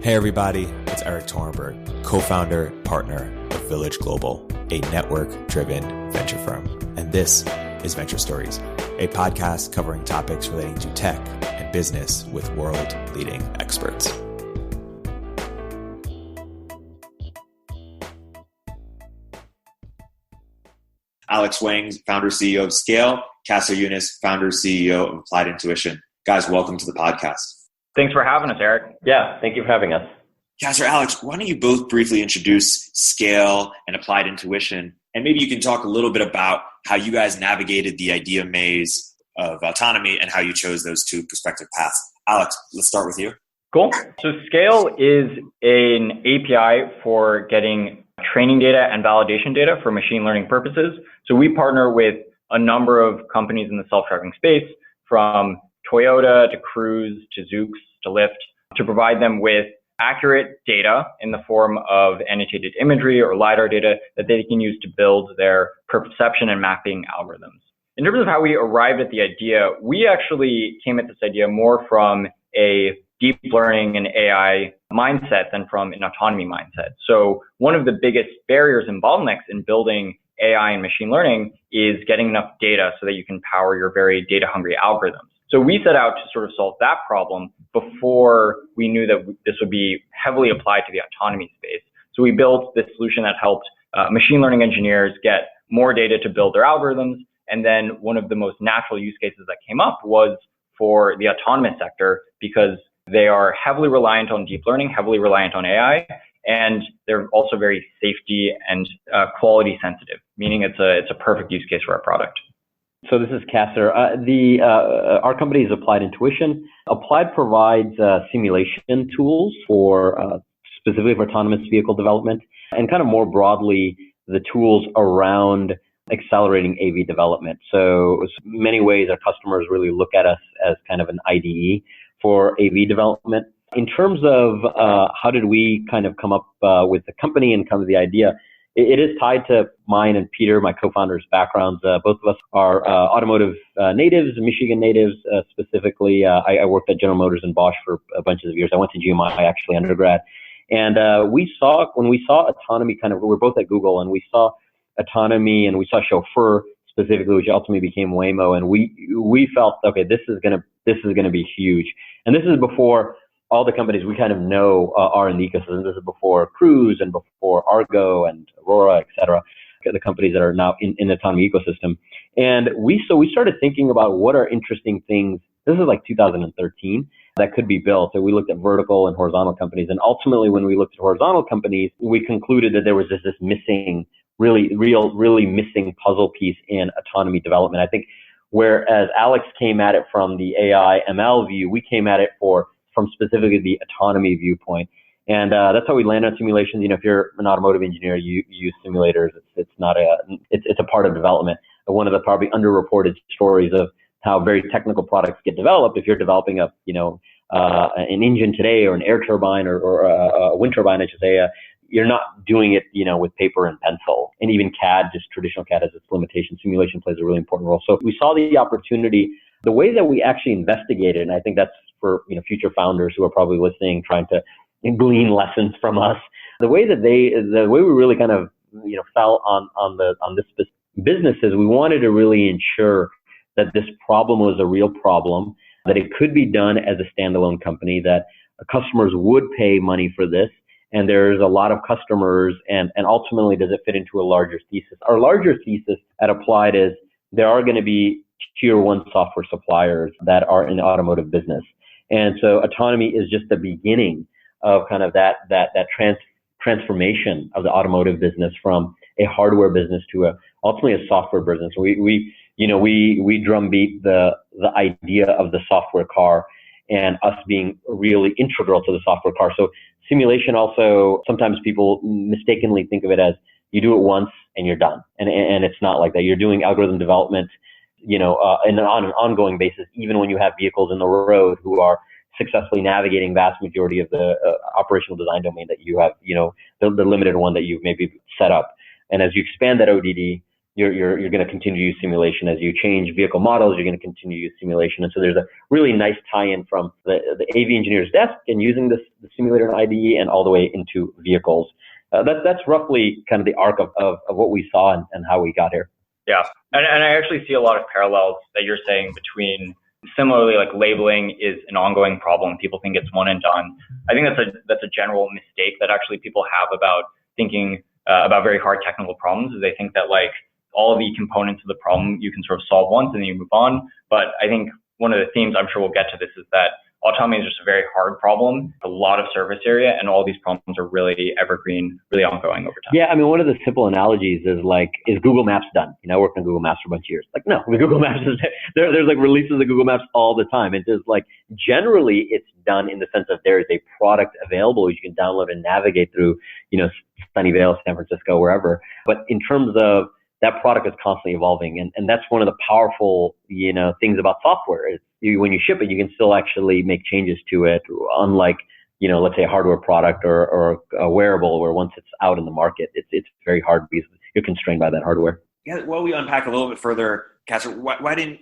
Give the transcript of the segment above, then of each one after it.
Hey everybody, it's Erik, co-founder, partner of Village Global, a network-driven venture firm. And this is Venture Stories, a podcast covering topics relating to tech and business with world-leading experts. Alex Wang, founder, CEO of Scale, Qasar Younis, founder, CEO of Applied Intuition. Guys, welcome to the podcast. Thanks for having us, Erik. Yeah, thank you for having us. Qasar, Alex, why don't you both briefly introduce Scale and Applied Intuition, and maybe you can talk a little bit about how you guys navigated the idea maze of autonomy and how you chose those two prospective paths. Alex, let's start with you. Cool. So Scale is an API for getting training data and validation data for machine learning purposes. So we partner with a number of companies in the self-driving space, from Toyota to Cruise to Zoox to Lyft, to provide them with accurate data in the form of annotated imagery or LiDAR data that they can use to build their perception and mapping algorithms. In terms of how we arrived at the idea, we actually came at this idea more from a deep learning and AI mindset than from an autonomy mindset. So one of the biggest barriers and bottlenecks in building AI and machine learning is getting enough data so that you can power your very data-hungry algorithms. So we set out to sort of solve that problem before we knew that this would be heavily applied to the autonomy space. So we built this solution that helped machine learning engineers get more data to build their algorithms. And then one of the most natural use cases that came up was for the autonomous sector, because they are heavily reliant on deep learning, heavily reliant on AI, and they're also very safety and quality sensitive, meaning it's a perfect use case for our product. So this is Qasar. Our company is Applied Intuition. Applied provides simulation tools for specifically for autonomous vehicle development, and kind of more broadly, the tools around accelerating AV development. So many ways our customers really look at us as kind of an IDE for AV development. In terms of how did we kind of come up with the company and come to the idea, it is tied to mine and Peter, my co-founders' backgrounds. Both of us are automotive natives, Michigan natives. Specifically, I worked at General Motors and Bosch for a bunch of years. I went to GMI actually undergrad. And when we saw autonomy we were both at Google, and we saw autonomy and we saw chauffeur specifically, which ultimately became Waymo. And we felt, okay, this is gonna be huge. And this is before all the companies we kind of know are in the ecosystem. This is before Cruise and before Argo and Aurora, et cetera, the companies that are now in the autonomy ecosystem. And we started thinking about what are interesting things. This is like 2013 that could be built. So we looked at vertical and horizontal companies. And ultimately, when we looked at horizontal companies, we concluded that there was just this missing, really missing puzzle piece in autonomy development. I think whereas Alex came at it from the AI ML view, we came at it from specifically the autonomy viewpoint. And that's how we land on simulations. You know, if you're an automotive engineer, you use simulators. It's a part of development. One of the probably underreported stories of how very technical products get developed. If you're developing an engine today, or an air turbine, or a wind turbine, I should say, you're not doing it, with paper and pencil. And even CAD, just traditional CAD, has its limitations. Simulation plays a really important role. So we saw the opportunity. The way that we actually investigated, and I think that's for future founders who are probably listening, trying to glean lessons from us. The way we really kind of fell on this business is we wanted to really ensure that this problem was a real problem, that it could be done as a standalone company, that customers would pay money for this, and there's a lot of customers, and ultimately, does it fit into a larger thesis? Our larger thesis at Applied is there are going to be tier one software suppliers that are in the automotive business. And so autonomy is just the beginning of kind of that transformation of the automotive business from a hardware business to ultimately a software business. We drumbeat the idea of the software car and us being really integral to the software car. So simulation also, sometimes people mistakenly think of it as you do it once and you're done. And it's not like that. You're doing algorithm development on an ongoing basis, even when you have vehicles in the road who are successfully navigating vast majority of the operational design domain that you have, the limited one that you've maybe set up. And as you expand that ODD, you're going to continue to use simulation. As you change vehicle models, you're going to continue to use simulation. And so there's a really nice tie-in from the AV engineer's desk and using the simulator and IDE and all the way into vehicles. That's roughly kind of the arc of what we saw and how we got here. Yeah, and I actually see a lot of parallels that you're saying between similarly, like labeling is an ongoing problem. People think it's one and done. I think that's a general mistake that actually people have about thinking about very hard technical problems. Is they think that like all of the components of the problem you can sort of solve once and then you move on. But I think one of the themes, I'm sure we'll get to this, is that autonomy is just a very hard problem, a lot of surface area, and all these problems are really evergreen, really ongoing over time. Yeah, I mean, one of the simple analogies is like, is Google Maps done? You know, I worked on Google Maps for a bunch of years. Like, no, Google Maps is there's like releases of Google Maps all the time. It's just like, generally it's done in the sense that there is a product available you can download and navigate through, you know, Sunnyvale, San Francisco, wherever. But in terms of that product is constantly evolving. And that's one of the powerful, you know, things about software is when you ship it, you can still actually make changes to it. Unlike, you know, let's say a hardware product or a wearable where once it's out in the market, it's very hard because you're constrained by that hardware. Yeah. While we unpack a little bit further, Qasar,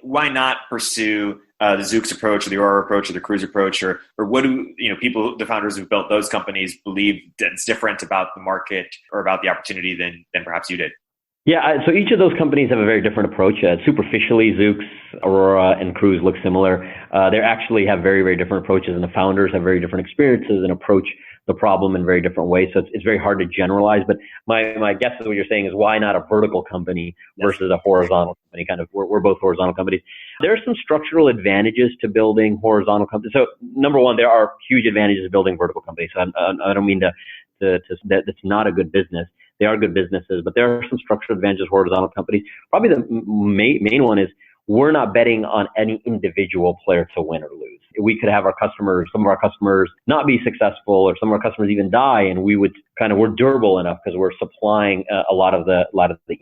why not pursue the Zoox approach or the Aurora approach or the Cruise approach, or what do, you know, people, the founders who built those companies believe that's different about the market or about the opportunity than perhaps you did? Yeah, so each of those companies have a very different approach. Superficially, Zoox, Aurora, and Cruise look similar. They actually have very, very different approaches, and the founders have very different experiences and approach the problem in very different ways. So it's very hard to generalize. But my guess is what you're saying is why not a vertical company versus a horizontal company? Kind of, we're both horizontal companies. There are some structural advantages to building horizontal companies. So number one, there are huge advantages to building vertical companies. So I don't mean to that it's not a good business. They are good businesses, but there are some structural advantages for horizontal companies. Probably the main one is we're not betting on any individual player to win or lose. We could have some of our customers not be successful, or some of our customers even die, and we're durable enough because we're supplying a lot of the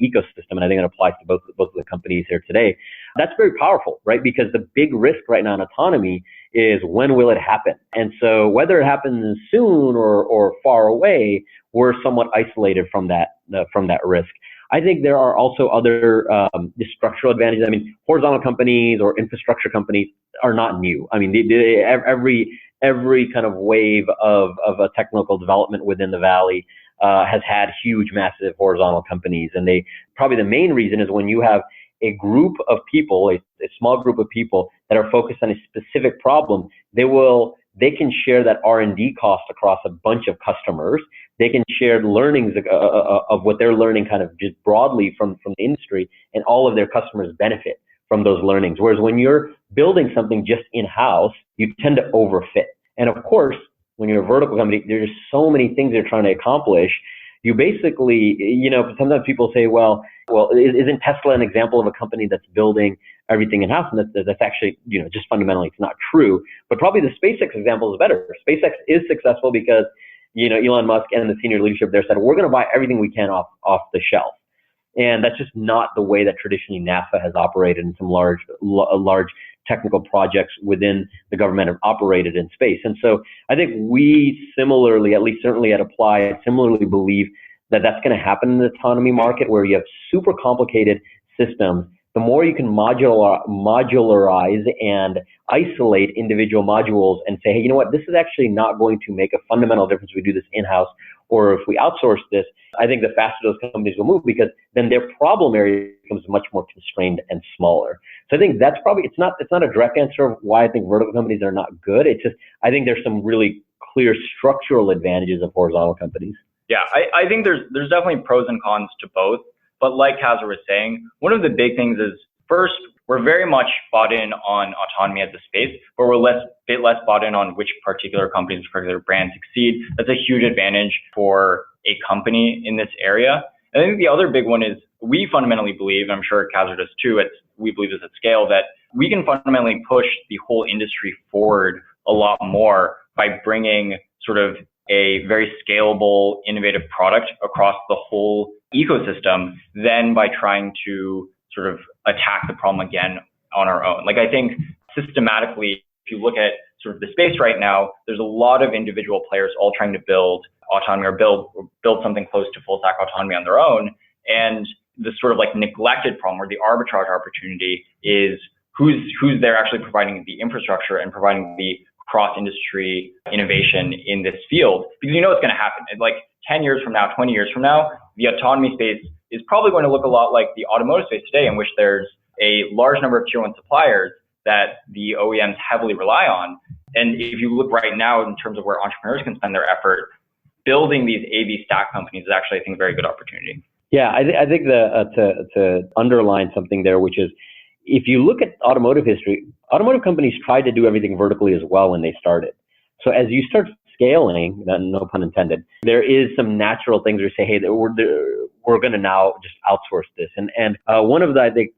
ecosystem. And I think it applies to both of the companies here today. That's very powerful, right? Because the big risk right now in autonomy is when will it happen? And so whether it happens soon or far away, we're somewhat isolated from that risk. I think there are also other structural advantages. I mean, horizontal companies or infrastructure companies are not new. I mean, every kind of wave of a technical development within the Valley has had huge, massive horizontal companies. And probably the main reason is when you have a group of people, a small group of people that are focused on a specific problem, they can share that R&D cost across a bunch of customers. They can share learnings of what they're learning kind of just broadly from the industry, and all of their customers benefit from those learnings. Whereas when you're building something just in-house, you tend to overfit. And of course, when you're a vertical company, there's so many things you're trying to accomplish. You basically, you know, sometimes people say, well, isn't Tesla an example of a company that's building everything in-house? And that's actually, you know, just fundamentally, it's not true. But probably the SpaceX example is better. SpaceX is successful because, you know, Elon Musk and the senior leadership there said, we're going to buy everything we can off the shelf. And that's just not the way that traditionally NASA has operated, in some large technical projects within the government have operated in space. And so I think we similarly, at least certainly at Applied, similarly believe that that's going to happen in the autonomy market, where you have super complicated systems. The more you can modularize and isolate individual modules and say, hey, you know what, this is actually not going to make a fundamental difference if we do this in-house or if we outsource this, I think the faster those companies will move, because then their problem area becomes much more constrained and smaller. So I think that's probably, it's not a direct answer of why I think vertical companies are not good. It's just, I think there's some really clear structural advantages of horizontal companies. Yeah, I think there's definitely pros and cons to both. But like Qasar was saying, one of the big things is, first, we're very much bought in on autonomy as a space, but we're a bit less bought in on which particular companies, particular brands succeed. That's a huge advantage for a company in this area. And I think the other big one is we fundamentally believe, and I'm sure Qasar does too, we believe this at scale, that we can fundamentally push the whole industry forward a lot more by bringing sort of a very scalable, innovative product across the whole ecosystem than by trying to sort of attack the problem again on our own. Like, I think systematically, if you look at sort of the space right now, there's a lot of individual players all trying to build autonomy or build something close to full stack autonomy on their own. And the sort of like neglected problem, or the arbitrage opportunity, is who's there actually providing the infrastructure and providing the cross-industry innovation in this field, because you know it's going to happen. Like 10 years from now, 20 years from now, the autonomy space is probably going to look a lot like the automotive space today, in which there's a large number of tier one suppliers that the OEMs heavily rely on. And if you look right now in terms of where entrepreneurs can spend their effort, building these AV stack companies is actually, I think, a very good opportunity. Yeah, I think to underline something there, which is, if you look at automotive history, automotive companies tried to do everything vertically as well when they started. So as you start scaling, no pun intended, there is some natural things where you say, hey, we're going to now just outsource this. And one of the, I think,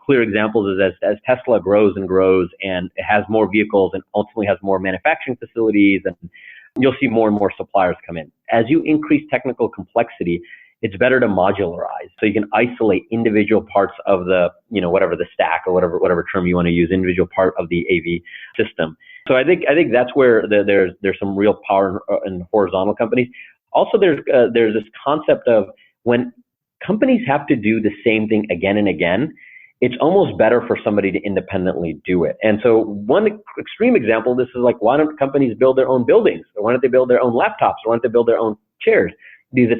clear examples is as Tesla grows and grows and it has more vehicles and ultimately has more manufacturing facilities, and you'll see more and more suppliers come in. As you increase technical complexity, it's better to modularize. So you can isolate individual parts of the, whatever the stack or whatever term you want to use, individual part of the AV system. So I think that's where there's some real power in horizontal companies. Also, there's this concept of when companies have to do the same thing again and again, it's almost better for somebody to independently do it. And so one extreme example of this is like, why don't companies build their own buildings? Or why don't they build their own laptops? Or why don't they build their own chairs? Because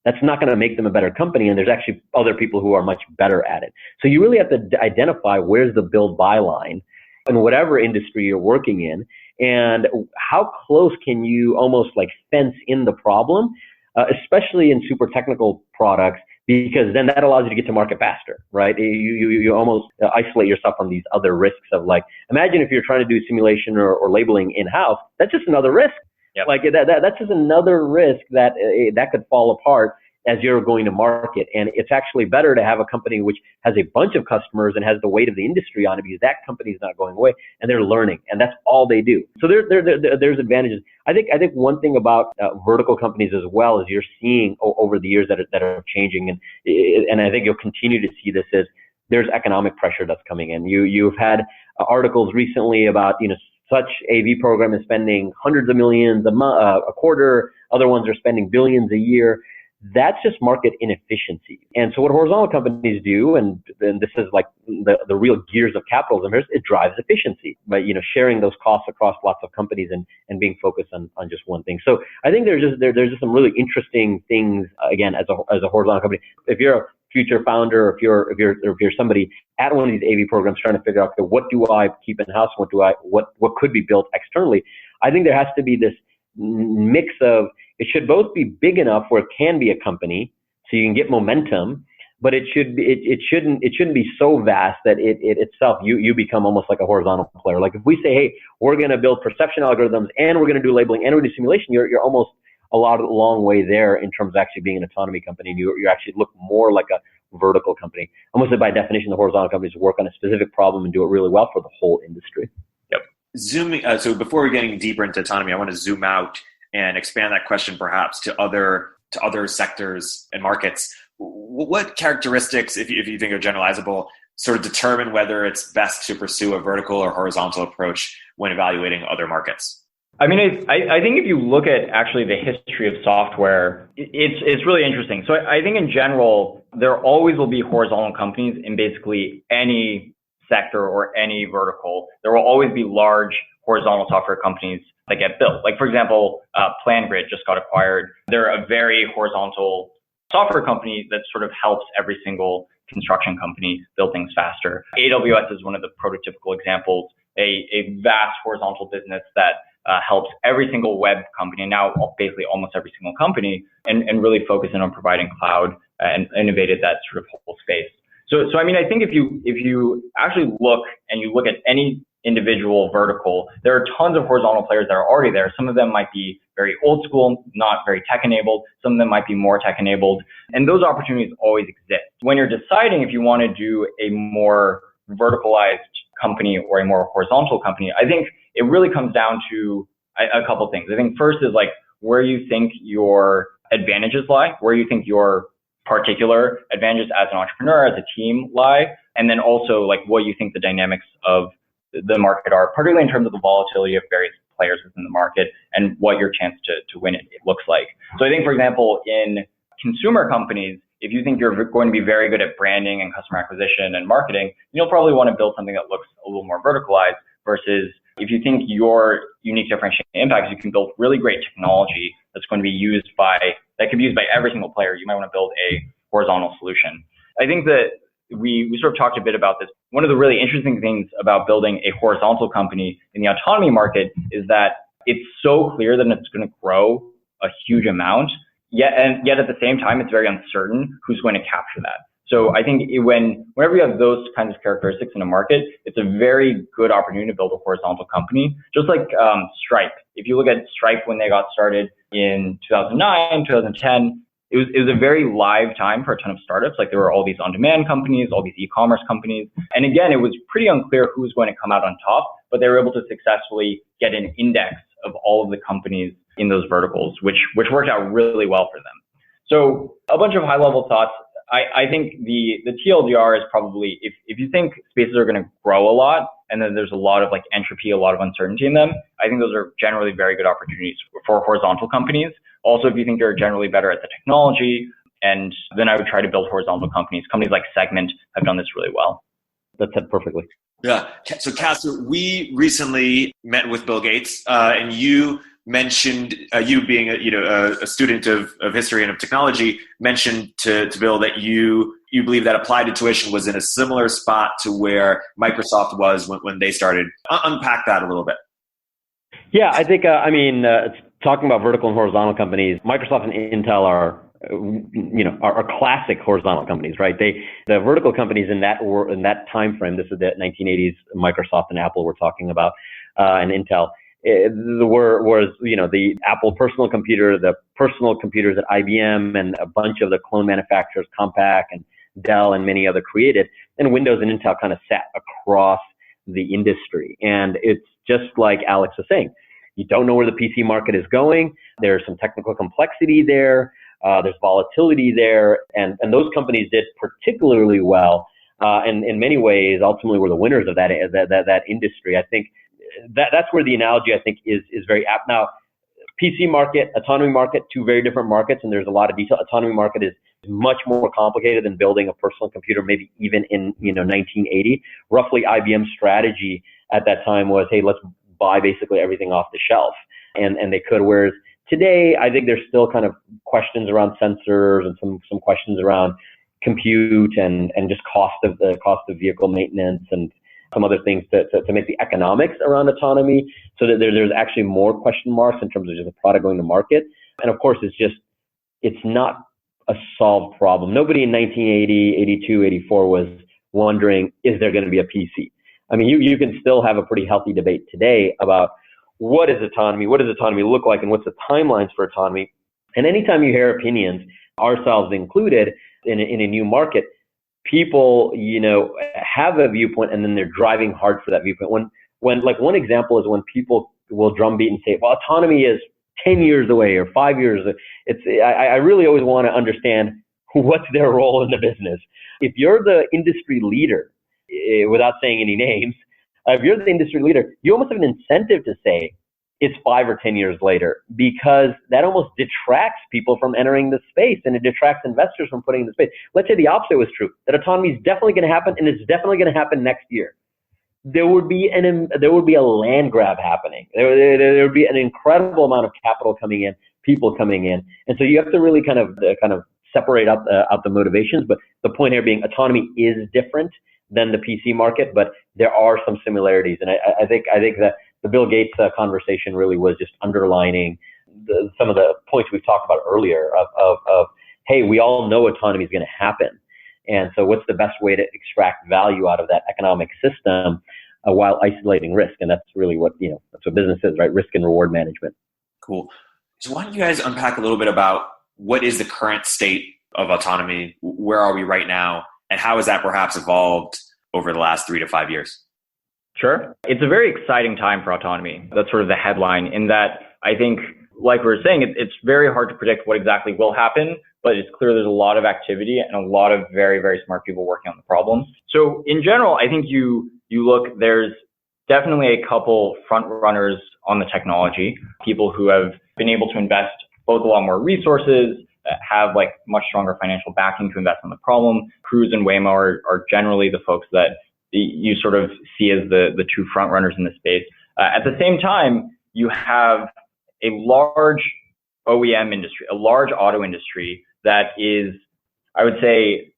that's not going to make them a better company, and there's actually other people who are much better at it. So you really have to identify where's the build-buy line in whatever industry you're working in, and how close can you almost like fence in the problem, especially in super technical products, because then that allows you to get to market faster, right? You almost isolate yourself from these other risks of, like, imagine if you're trying to do simulation or labeling in-house, that's just another risk. Yep. Like that's just another risk that could fall apart as you're going to market. And it's actually better to have a company which has a bunch of customers and has the weight of the industry on it, because that company is not going away and they're learning, and that's all they do. So there's advantages. I think one thing about vertical companies as well is you're seeing over the years that are changing, and I think you'll continue to see this, is there's economic pressure that's coming in. You've had articles recently about, such AV program is spending hundreds of millions a quarter. Other ones are spending billions a year. That's just market inefficiency. And so what horizontal companies do, and this is like the real gears of capitalism, it drives efficiency by, sharing those costs across lots of companies and being focused on just one thing. So I think there's just some really interesting things, again, as a horizontal company. If you're a future founder, or if you're somebody at one of these AV programs trying to figure out, okay, what do I keep in house, what could be built externally, I think there has to be this mix of, it should both be big enough where it can be a company, so you can get momentum, but it shouldn't be so vast that it itself you become almost like a horizontal player. Like if we say, hey, we're going to build perception algorithms and we're going to do labeling and we're going to do simulation, you're almost a long way there in terms of actually being an autonomy company. And you actually look more like a vertical company. Almost by definition, the horizontal companies work on a specific problem and do it really well for the whole industry. Yep. Zooming. So before we're getting deeper into autonomy, I want to zoom out and expand that question perhaps to other sectors and markets. What characteristics, if you think are generalizable, sort of determine whether it's best to pursue a vertical or horizontal approach when evaluating other markets? I mean, I think if you look at actually the history of software, it's really interesting. So I think in general, there always will be horizontal companies in basically any sector or any vertical. There will always be large horizontal software companies that get built. Like, for example, PlanGrid just got acquired. They're a very horizontal software company that sort of helps every single construction company build things faster. AWS is one of the prototypical examples, a vast horizontal business that helps every single web company, and now basically almost every single company, and really focusing on providing cloud and innovated that sort of whole space. So I mean, I think if you actually look at any individual vertical, there are tons of horizontal players that are already there. Some of them might be very old school, not very tech enabled. Some of them might be more tech enabled, and those opportunities always exist. When you're deciding if you want to do a more verticalized company or a more horizontal company, I think it really comes down to a couple things. I think first is like where you think your advantages lie, where you think your particular advantages as an entrepreneur, as a team lie, and then also like what you think the dynamics of the market are, particularly in terms of the volatility of various players within the market and what your chance to win it looks like. So I think, for example, in consumer companies, if you think you're going to be very good at branding and customer acquisition and marketing, you'll probably want to build something that looks a little more verticalized versus if you think your unique differentiating impact is you can build really great technology that's going to be that can be used by every single player. You might want to build a horizontal solution. I think that we sort of talked a bit about this. One of the really interesting things about building a horizontal company in the autonomy market is that it's so clear that it's going to grow a huge amount, yet at the same time, it's very uncertain who's going to capture that. So I think whenever you have those kinds of characteristics in a market, it's a very good opportunity to build a horizontal company. Just like Stripe. If you look at Stripe when they got started in 2009, 2010, it was a very live time for a ton of startups. Like there were all these on-demand companies, all these e-commerce companies. And again, it was pretty unclear who was going to come out on top, but they were able to successfully get an index of all of the companies in those verticals, which worked out really well for them. So a bunch of high level thoughts. I think the TLDR is probably, if you think spaces are going to grow a lot and then there's a lot of like entropy, a lot of uncertainty in them, I think those are generally very good opportunities for horizontal companies. Also, if you think you're generally better at the technology, and then I would try to build horizontal companies. Companies like Segment have done this really well. That said perfectly. Yeah. So Qasar, we recently met with Bill Gates, and you mentioned, you being a student of history and of technology, mentioned to Bill that you believe that applied tuition was in a similar spot to where Microsoft was when they started. Unpack that a little bit. Yeah, I think, talking about vertical and horizontal companies, Microsoft and Intel are classic horizontal companies, right? The vertical companies in that time frame, this is the 1980s, Microsoft and Apple we're talking about, and Intel, was the Apple personal computer, the personal computers at IBM, and a bunch of the clone manufacturers, Compaq and Dell and many other created, and Windows and Intel kind of sat across the industry. And it's just like Alex was saying, you don't know where the PC market is going. There's some technical complexity there. There's volatility there. And those companies did particularly well. And in many ways, ultimately were the winners of that industry. I think that's where the analogy, I think, is very apt. Now, PC market, autonomy market, two very different markets, and there's a lot of detail. Autonomy market is much more complicated than building a personal computer, maybe even in 1980. Roughly, IBM's strategy at that time was, hey, let's buy basically everything off the shelf, and they could. Whereas today, I think there's still kind of questions around sensors and some questions around compute and just cost of vehicle maintenance and some other things to make the economics around autonomy, so that there's actually more question marks in terms of just the product going to market. And of course, it's not a solved problem. Nobody in 1980, 82, 84 was wondering, is there going to be a PC? I mean, you can still have a pretty healthy debate today about what is autonomy, what does autonomy look like, and what's the timelines for autonomy. And anytime you hear opinions, ourselves included, in a new market, people, have a viewpoint and then they're driving hard for that viewpoint. When like one example is when people will drumbeat and say, well, autonomy is 10 years away or 5 years. I really always want to understand what's their role in the business. If you're the industry leader, without saying any names, if you're the industry leader, you almost have an incentive to say it's 5 or 10 years later, because that almost detracts people from entering the space, and it detracts investors from putting in the space. Let's say the opposite was true, that autonomy is definitely going to happen, and it's definitely going to happen next year. There would be a land grab happening. There would be an incredible amount of capital coming in, people coming in, and so you have to really kind of separate out the motivations. But the point here being, autonomy is different than the PC market, but there are some similarities, and I think that the Bill Gates conversation really was just underlining some of the points we've talked about earlier of hey, we all know autonomy is going to happen, and so what's the best way to extract value out of that economic system while isolating risk? And that's really what that's what business is, right? Risk and reward management. Cool. So why don't you guys unpack a little bit about what is the current state of autonomy? Where are we right now? And how has that perhaps evolved over the last 3 to 5 years? Sure. It's a very exciting time for autonomy. That's sort of the headline, in that I think, like we were saying, it's very hard to predict what exactly will happen, but it's clear there's a lot of activity and a lot of very, very smart people working on the problem. So in general, I think you look, there's definitely a couple front runners on the technology, people who have been able to invest both a lot more resources have like much stronger financial backing to invest in the problem. Cruise and Waymo are generally the folks that you sort of see as the two front runners in the space. At the same time, you have a large OEM industry, a large auto industry that is, I would say,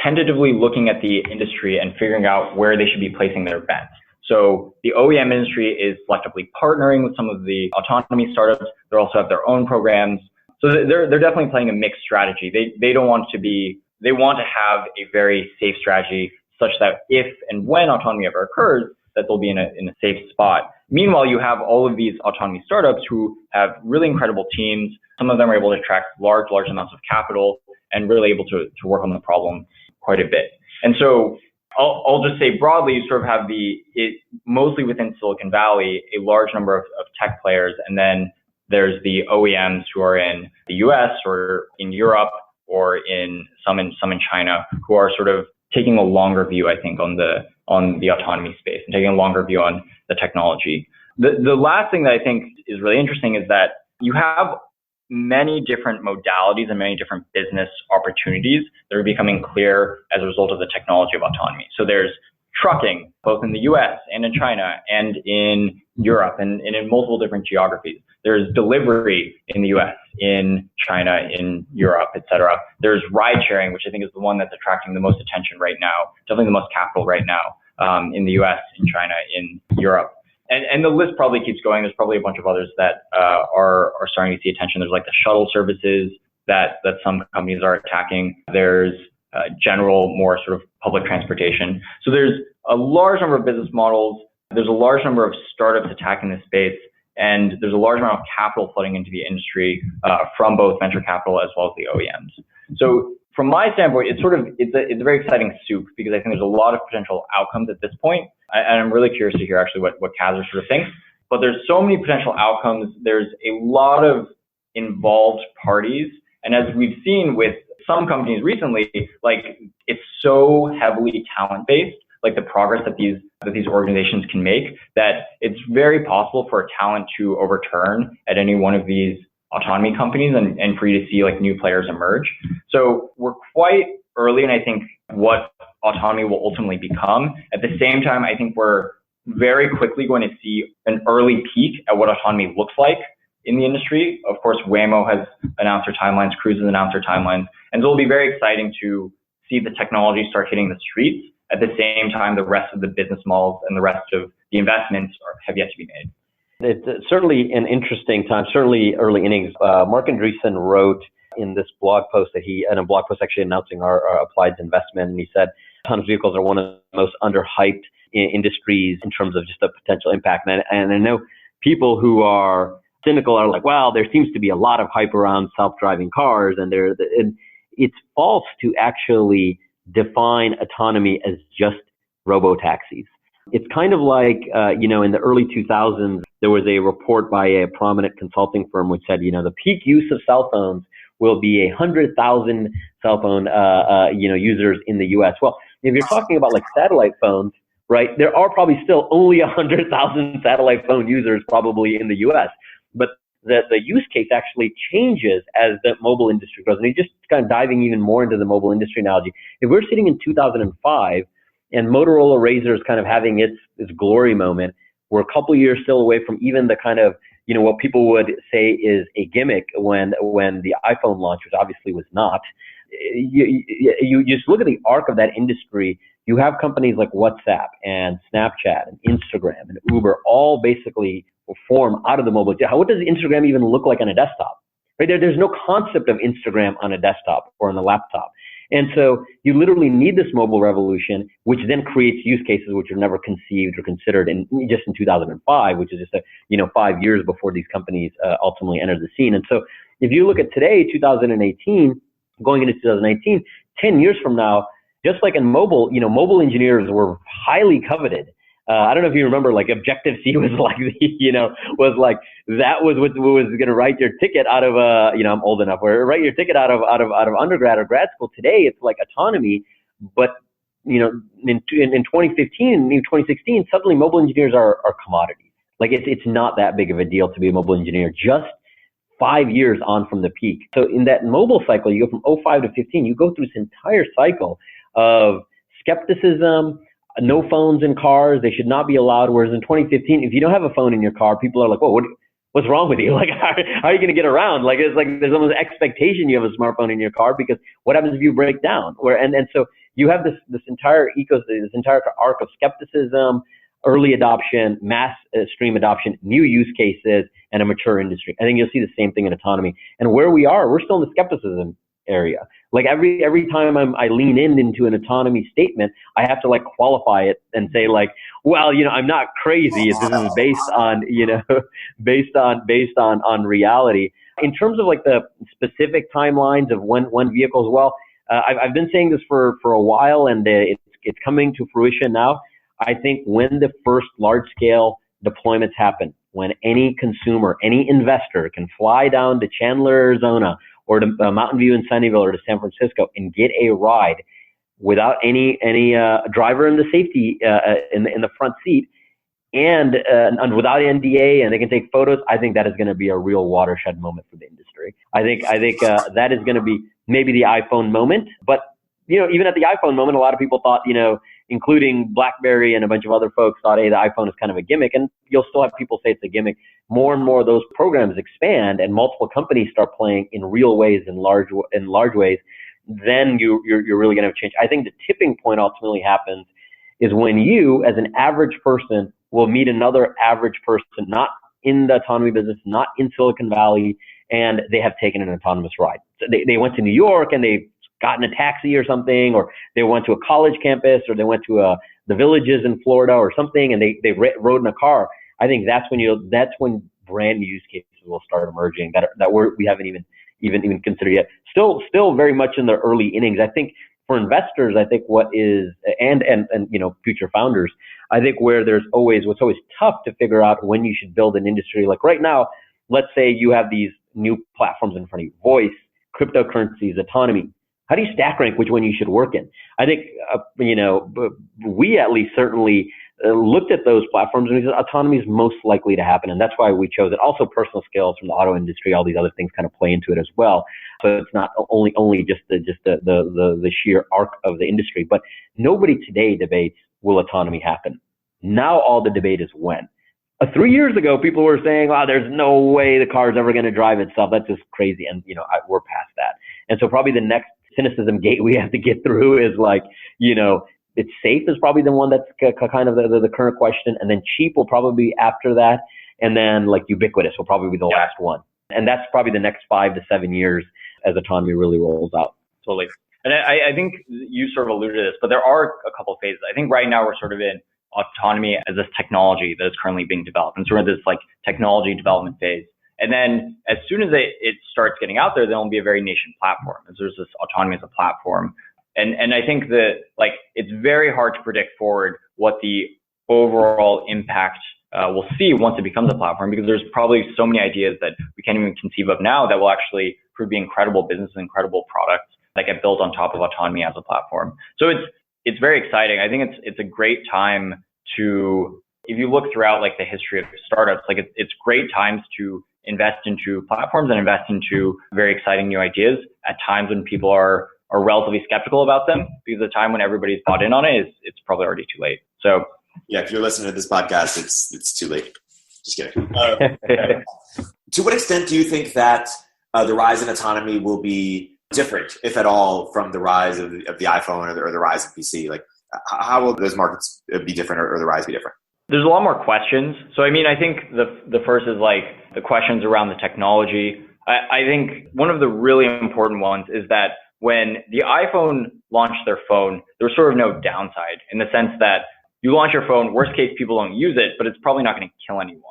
tentatively looking at the industry and figuring out where they should be placing their bets. So the OEM industry is selectively partnering with some of the autonomy startups. They also have their own programs. So they're definitely playing a mixed strategy. They don't want to be, they want to have a very safe strategy such that if and when autonomy ever occurs, that they'll be in a safe spot. Meanwhile, you have all of these autonomy startups who have really incredible teams. Some of them are able to attract large amounts of capital and really able to work on the problem quite a bit. And so I'll just say broadly, you sort of have mostly within Silicon Valley, a large number of tech players. And then there's the OEMs who are in the US or in Europe or in some in China, who are sort of taking a longer view, I think, on the autonomy space and taking a longer view on the technology. The last thing that I think is really interesting is that you have many different modalities and many different business opportunities that are becoming clear as a result of the technology of autonomy. So there's trucking, both in the US and in China and in Europe and in multiple different geographies. There's delivery in the US, in China, in Europe, et cetera. There's ride sharing, which I think is the one that's attracting the most attention right now, definitely the most capital right now, in the US, in China, in Europe. And the list probably keeps going. There's probably a bunch of others that are starting to see attention. There's like the shuttle services that some companies are attacking. There's general, more sort of public transportation. So there's a large number of business models. There's a large number of startups attacking this space. And there's a large amount of capital flooding into the industry from both venture capital as well as the OEMs. So from my standpoint, it's a very exciting soup because I think there's a lot of potential outcomes at this point. And I'm really curious to hear actually what Qasar sort of thinks. But there's so many potential outcomes. There's a lot of involved parties. And as we've seen with some companies recently, like it's so heavily talent-based, like the progress that these organizations can make, that it's very possible for a talent to overturn at any one of these autonomy companies and for you to see like new players emerge. So we're quite early in, I think, what autonomy will ultimately become. At the same time, I think we're very quickly going to see an early peek at what autonomy looks like in the industry. Of course, Waymo has announced their timelines, Cruise has announced their timelines, and so it'll be very exciting to see the technology start hitting the streets. At the same time, the rest of the business models and the rest of the investments have yet to be made. It's certainly an interesting time, certainly early innings. Mark Andreessen wrote in this blog post in a blog post actually announcing our Applied investment, and he said autonomous vehicles are one of the most underhyped industries in terms of just the potential impact. And I know people who are cynical are like, well, there seems to be a lot of hype around self-driving cars, and it's false to actually define autonomy as just robo-taxis. It's kind of like, in the early 2000s, there was a report by a prominent consulting firm which said, the peak use of cell phones will be 100,000 cell phone, users in the U.S. Well, if you're talking about like satellite phones, right, there are probably still only 100,000 satellite phone users probably in the U.S. But the use case actually changes as the mobile industry grows. And just kind of diving even more into the mobile industry analogy, if we're sitting in 2005 and Motorola Razr is kind of having its glory moment, we're a couple years still away from even the kind of, what people would say is a gimmick when the iPhone launched, which obviously was not. You just look at the arc of that industry. You have companies like WhatsApp and Snapchat and Instagram and Uber all basically form out of the mobile. What does Instagram even look like on a desktop? Right? There's no concept of Instagram on a desktop or on a laptop. And so you literally need this mobile revolution, which then creates use cases which are never conceived or considered in 2005, which is just 5 years before these companies ultimately entered the scene. And so if you look at today, 2018, going into 2019, 10 years from now, just like in mobile, mobile engineers were highly coveted. I don't know if you remember, like Objective-C was like, that was what was going to write your ticket out of, I'm old enough, or write your ticket out of undergrad or grad school. Today, it's like autonomy, but, in 2015, 2016, suddenly mobile engineers are commodities. Like it's not that big of a deal to be a mobile engineer. Just 5 years on from the peak. So in that mobile cycle, you go from 05 to 15, you go through this entire cycle of skepticism, no phones in cars, they should not be allowed. Whereas in 2015, if you don't have a phone in your car, people are like, whoa, what's wrong with you? Like, how are you going to get around? Like, it's like there's almost expectation you have a smartphone in your car, because what happens if you break down? And so you have this entire ecosystem, this entire arc of skepticism, early adoption, mass stream adoption, new use cases, and a mature industry. I think you'll see the same thing in autonomy. And where we are, we're still in the skepticism area. Like every time I lean into an autonomy statement, I have to like qualify it and say like, well, I'm not crazy. This is based on, based on reality. In terms of like the specific timelines of when vehicles, well, I've been saying this for a while, and it's coming to fruition now. I think when the first large scale deployments happen, when any consumer, any investor can fly down to Chandler, Arizona, or to Mountain View in Sunnyvale, or to San Francisco and get a ride without any driver in the safety in the front seat, and without NDA, and they can take photos, I think that is going to be a real watershed moment for the industry. I think that is going to be maybe the iPhone moment, but even at the iPhone moment, a lot of people thought, including BlackBerry and a bunch of other folks, thought, hey, the iPhone is kind of a gimmick, and you'll still have people say it's a gimmick. More and more of those programs expand, and multiple companies start playing in real ways, in large ways. Then you're really going to have change. I think the tipping point ultimately happens is when you, as an average person, will meet another average person, not in the autonomy business, not in Silicon Valley, and they have taken an autonomous ride. So they went to New York and they gotten a taxi or something, or they went to a college campus, or they went to the villages in Florida or something, and they rode in a car. I think that's when brand new use cases will start emerging that we haven't even considered yet. Still very much in the early innings. I think for investors, I think what is and future founders, I think what's always tough to figure out when you should build an industry. Like right now, let's say you have these new platforms in front of you: voice, cryptocurrencies, autonomy. How do you stack rank which one you should work in? I think, we at least certainly looked at those platforms and we said autonomy is most likely to happen. And that's why we chose it. Also personal skills from the auto industry, all these other things kind of play into it as well. So it's not only just the sheer arc of the industry, but nobody today debates, will autonomy happen? Now all the debate is when. 3 years ago, people were saying, there's no way the car is ever going to drive itself. That's just crazy. And, we're past that. And so probably the next cynicism gate we have to get through is like, it's safe is probably the one that's kind of the current question. And then cheap will probably be after that. And then like ubiquitous will probably be the last one. And that's probably the next 5 to 7 years as autonomy really rolls out. Totally. And I think you sort of alluded to this, but there are a couple of phases. I think right now we're sort of in autonomy as this technology that is currently being developed, and sort of this like technology development phase. And then as soon as it starts getting out there, then it'll be a very nascent platform. And so there's this autonomy as a platform. And I think that like it's very hard to predict forward what the overall impact we'll see once it becomes a platform, because there's probably so many ideas that we can't even conceive of now that will actually prove to be incredible business and incredible products that get built on top of autonomy as a platform. So it's very exciting. I think it's a great time to, if you look throughout like the history of startups, like it's great times to invest into platforms and invest into very exciting new ideas at times when people are relatively skeptical about them, because the time when everybody's bought in on it it's probably already too late. So yeah, if you're listening to this podcast, it's too late. Just kidding. To what extent do you think that the rise in autonomy will be different, if at all, from the rise of the iPhone or the rise of PC? Like, how will those markets be different, or the rise be different? There's a lot more questions. So, I mean, I think the first is like the questions around the technology. I think one of the really important ones is that when the iPhone launched their phone, there was sort of no downside, in the sense that you launch your phone, worst case, people don't use it, but it's probably not going to kill anyone.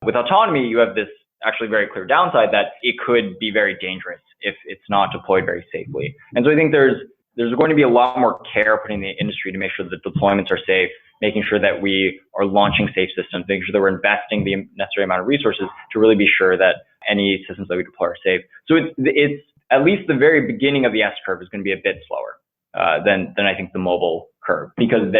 With autonomy, you have this actually very clear downside that it could be very dangerous if it's not deployed very safely. And so I think there's going to be a lot more care put in the industry to make sure that deployments are safe, making sure that we are launching safe systems, making sure that we're investing the necessary amount of resources to really be sure that any systems that we deploy are safe. So it's at least the very beginning of the S-curve is going to be a bit slower than I think the mobile curve, because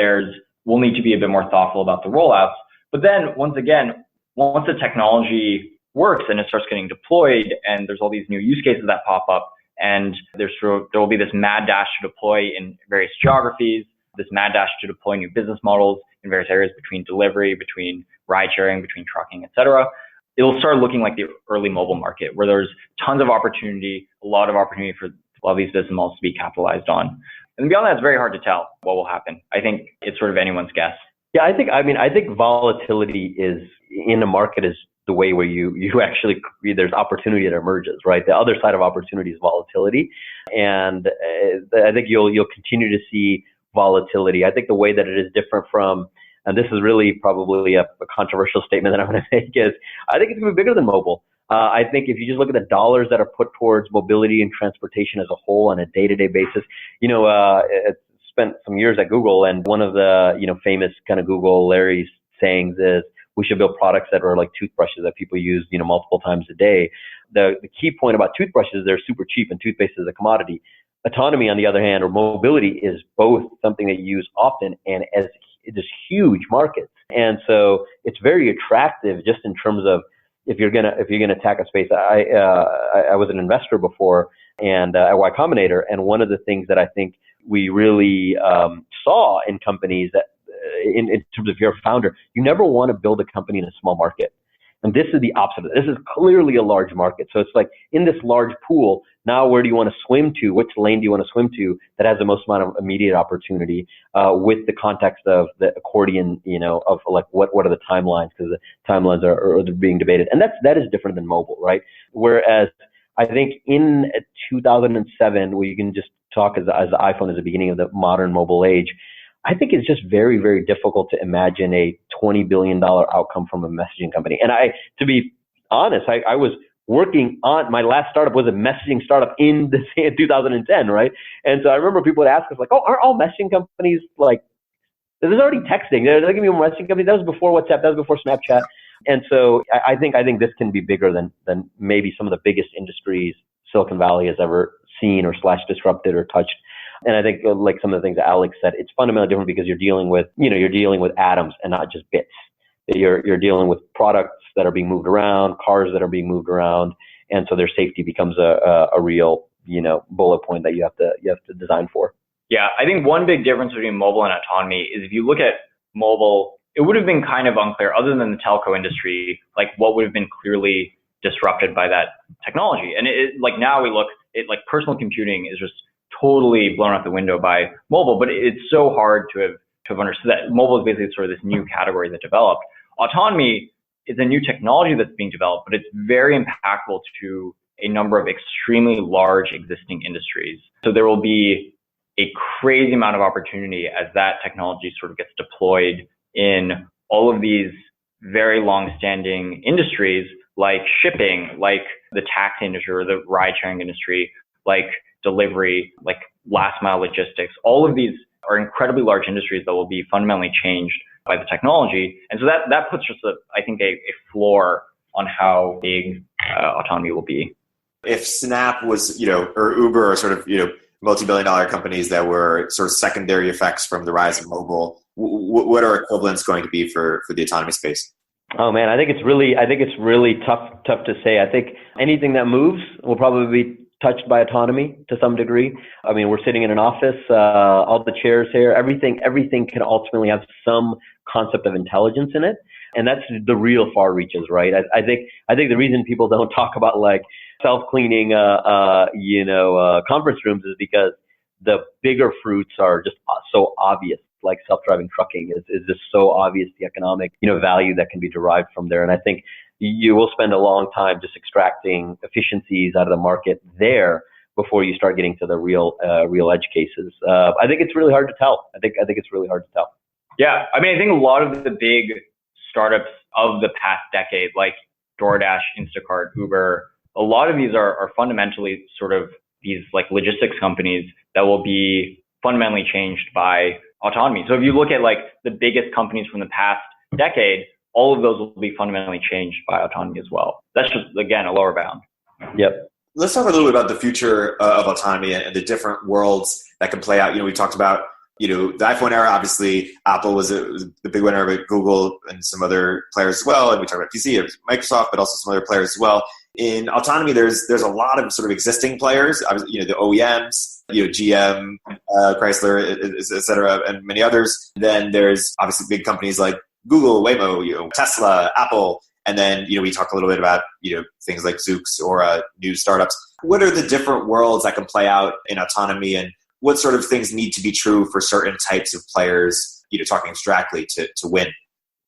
we'll need to be a bit more thoughtful about the rollouts. But then once the technology works and it starts getting deployed, and there's all these new use cases that pop up, and there will be this mad dash to deploy in various geographies, this mad dash to deploy new business models in various areas between delivery, between ride sharing, between trucking, et cetera. It'll start looking like the early mobile market where there's tons of opportunity, a lot of opportunity for all these business models to be capitalized on. And beyond that, it's very hard to tell what will happen. I think it's sort of anyone's guess. Yeah, I think volatility is in a market is the way where you actually, there's opportunity that emerges, right? The other side of opportunity is volatility. And I think you'll continue to see volatility. I think the way that it is different from, and this is really probably a controversial statement that I'm going to make, is I think it's going to be bigger than mobile. I think if you just look at the dollars that are put towards mobility and transportation as a whole on a day-to-day basis, spent some years at Google, and one of the famous kind of Google Larry's sayings is we should build products that are like toothbrushes that people use multiple times a day. The key point about toothbrushes, they're super cheap, and toothpaste is a commodity. Autonomy, on the other hand, or mobility, is both something that you use often and as just huge markets. And so it's very attractive just in terms of if you're gonna attack a space. I was an investor before and at Y Combinator, and one of the things that I think we really saw in companies that in terms of if you're a founder, you never want to build a company in a small market. And this is the opposite. This is clearly a large market. So it's like in this large pool, now where do you want to swim to? Which lane do you want to swim to that has the most amount of immediate opportunity with the context of the accordion, of like what are the timelines? Because the timelines are being debated. And that is different than mobile, right? Whereas I think in 2007, where you can just talk as the iPhone is the beginning of the modern mobile age, I think it's just very, very difficult to imagine a $20 billion outcome from a messaging company. And to be honest, I was working on my last startup was a messaging startup in 2010, right? And so I remember people would ask us like, oh, aren't all messaging companies like, there's already texting. They're going to be a messaging company. That was before WhatsApp. That was before Snapchat. And so I think this can be bigger than maybe some of the biggest industries Silicon Valley has ever seen or / disrupted or touched. And I think like some of the things that Alex said, it's fundamentally different because you're dealing with atoms and not just bits. You're dealing with products that are being moved around, cars that are being moved around, and so their safety becomes a real bullet point that you have to design for. Yeah, I think one big difference between mobile and autonomy is if you look at mobile, it would have been kind of unclear, other than the telco industry, like what would have been clearly disrupted by that technology. And like now we look at like personal computing is just totally blown out the window by mobile, but it's so hard to have understood that mobile is basically sort of this new category that developed. Autonomy is a new technology that's being developed, but it's very impactful to a number of extremely large existing industries. So there will be a crazy amount of opportunity as that technology sort of gets deployed in all of these very long-standing industries like shipping, like the taxi industry or the ride-sharing industry, like delivery, like last mile logistics. All of these are incredibly large industries that will be fundamentally changed by the technology. And so that puts just I think a floor on how big autonomy will be. If Snap was, or Uber or sort of, multi-billion-dollar companies that were sort of secondary effects from the rise of mobile, what are equivalents going to be for the autonomy space? Oh man, I think it's really tough to say. I think anything that moves will probably be touched by autonomy to some degree. I mean, we're sitting in an office, all the chairs here, everything can ultimately have some concept of intelligence in it. And that's the real far reaches, right? I think the reason people don't talk about like self-cleaning, conference rooms is because the bigger fruits are just so obvious. Like self-driving trucking is just so obvious, the economic, value that can be derived from there. And I think you will spend a long time just extracting efficiencies out of the market there before you start getting to the real edge cases. I think it's really hard to tell. I think it's really hard to tell. Yeah, I mean, I think a lot of the big startups of the past decade, like DoorDash, Instacart, Uber, a lot of these are fundamentally sort of these like logistics companies that will be fundamentally changed by autonomy. So if you look at like the biggest companies from the past decade, all of those will be fundamentally changed by autonomy as well. That's just, again, a lower bound. Yep. Let's talk a little bit about the future of autonomy and the different worlds that can play out. We talked about the iPhone era, obviously Apple was the big winner, but Google and some other players as well. And we talked about PC, Microsoft, but also some other players as well. In autonomy, there's a lot of sort of existing players, the OEMs, GM, Chrysler, et cetera, and many others. Then there's obviously big companies like Google, Waymo, Tesla, Apple. And then, we talk a little bit about, things like Zoox or new startups. What are the different worlds that can play out in autonomy, and what sort of things need to be true for certain types of players, talking abstractly, to win?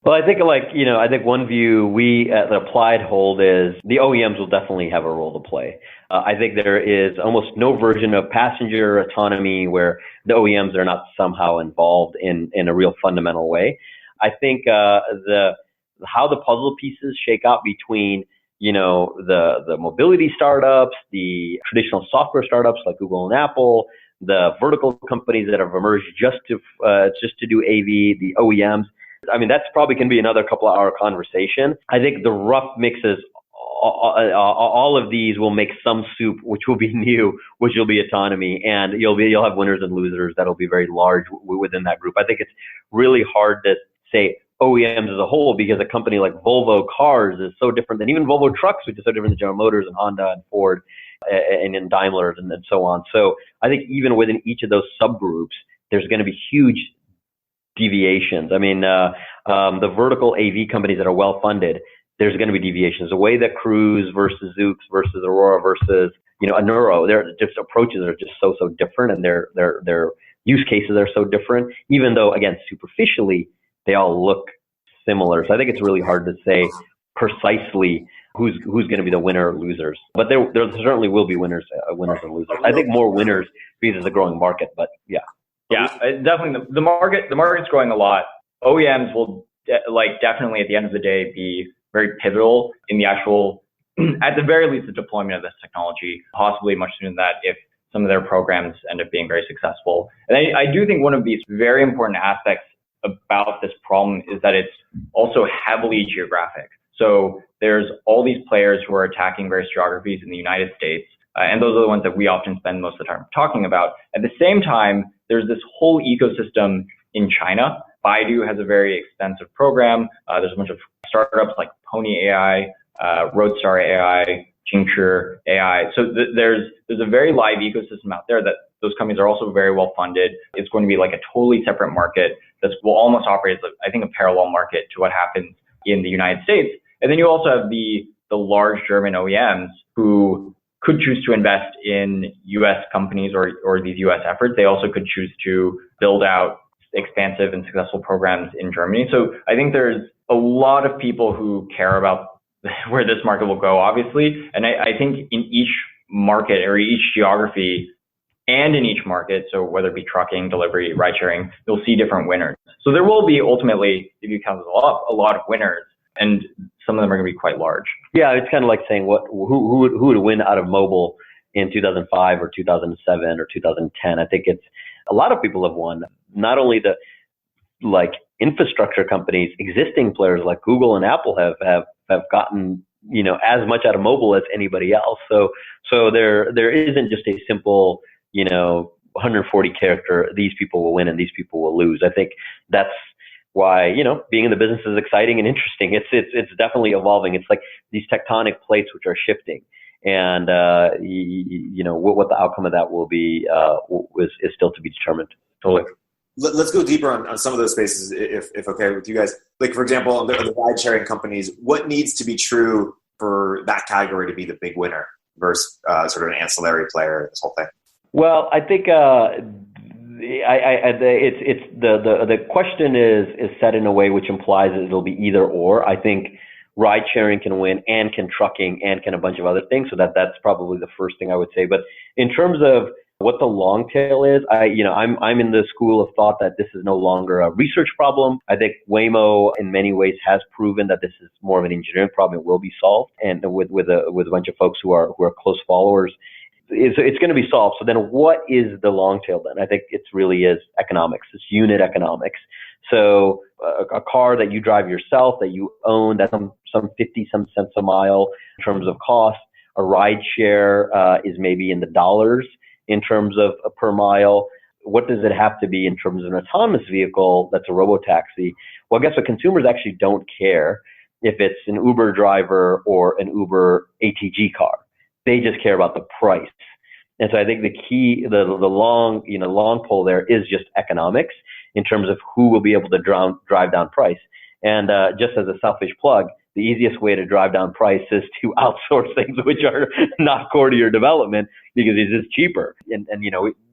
Well, I think I think one view we at Applied hold is the OEMs will definitely have a role to play. I think there is almost no version of passenger autonomy where the OEMs are not somehow involved in a real fundamental way. I think how the puzzle pieces shake out between, the mobility startups, the traditional software startups like Google and Apple, the vertical companies that have emerged just to do AV, the OEMs. I mean, that's probably going to be another couple of hour conversation. I think the rough mixes, all of these will make some soup, which will be new, which will be autonomy, and you'll have winners and losers that'll be very large within that group. I think it's really hard to say OEMs as a whole, because a company like Volvo Cars is so different than even Volvo Trucks, which is so different than General Motors and Honda and Ford and Daimler and so on. So I think even within each of those subgroups, there's going to be huge deviations. I mean, the vertical AV companies that are well funded, there's going to be deviations. The way that Cruise versus Zoox versus Aurora versus Anuro, their just approaches are just so different, and their use cases are so different. Even though, again, superficially they all look similar. So I think it's really hard to say precisely who's going to be the winner or losers. But there certainly will be winners and losers. I think more winners because it's a growing market. But yeah. Yeah, definitely. The market's growing a lot. OEMs will definitely at the end of the day be very pivotal in the actual, at the very least, the deployment of this technology, possibly much sooner than that if some of their programs end up being very successful. And I do think one of these very important aspects about this problem is that it's also heavily geographic. So there's all these players who are attacking various geographies in the United States, and those are the ones that we often spend most of the time talking about. At the same time, there's this whole ecosystem in China. Baidu has a very expensive program. There's a bunch of startups like Pony AI, Roadstar AI, Jingshi AI. So there's a very live ecosystem out there that those companies are also very well funded. It's going to be like a totally separate market that will almost operate as, I think, a parallel market to what happens in the United States. And then you also have the large German OEMs who could choose to invest in U.S. companies or these U.S. efforts. They also could choose to build out expansive and successful programs in Germany. So I think there's a lot of people who care about where this market will go, obviously. And I think in each market or each geography and in each market, so whether it be trucking, delivery, ride sharing, you'll see different winners. So there will be ultimately, if you count it all up, a lot of winners, and some of them are going to be quite large. Yeah, it's kind of like saying who would win out of mobile in 2005 or 2007 or 2010. I think it's a lot of people have won. Not only the infrastructure companies, existing players like Google and Apple have gotten as much out of mobile as anybody else. So there isn't just a simple 140 character, these people will win and these people will lose. I think that's why, being in the business is exciting and interesting. It's definitely evolving. It's like these tectonic plates which are shifting, and what the outcome of that will be is still to be determined. Totally. Let's go deeper on some of those spaces, if okay with you guys. Like, for example, the ride sharing companies, what needs to be true for that category to be the big winner versus sort of an ancillary player in this whole thing? Well, I think it's the question is set in a way which implies that it'll be either or. I think ride sharing can win, and can trucking, and can a bunch of other things. So that's probably the first thing I would say. But in terms of what the long tail is, I'm in the school of thought that this is no longer a research problem. I think Waymo in many ways has proven that this is more of an engineering problem. It will be solved, and with a bunch of folks who are close followers, it's going to be solved. So then what is the long tail then? I think it really is economics. It's unit economics. So a car that you drive yourself, that you own, that's some 50 cents a mile in terms of cost. A ride share is maybe in the dollars in terms of per mile. what does it have to be in terms of an autonomous vehicle that's a robotaxi? Well, guess what? Consumers actually don't care if it's an Uber driver or an Uber ATG car. They just care about the price. And so I think the key, the long pole there is just economics in terms of who will be able to drive down price. And just as a selfish plug, the easiest way to drive down price is to outsource things which are not core to your development because it's just cheaper. And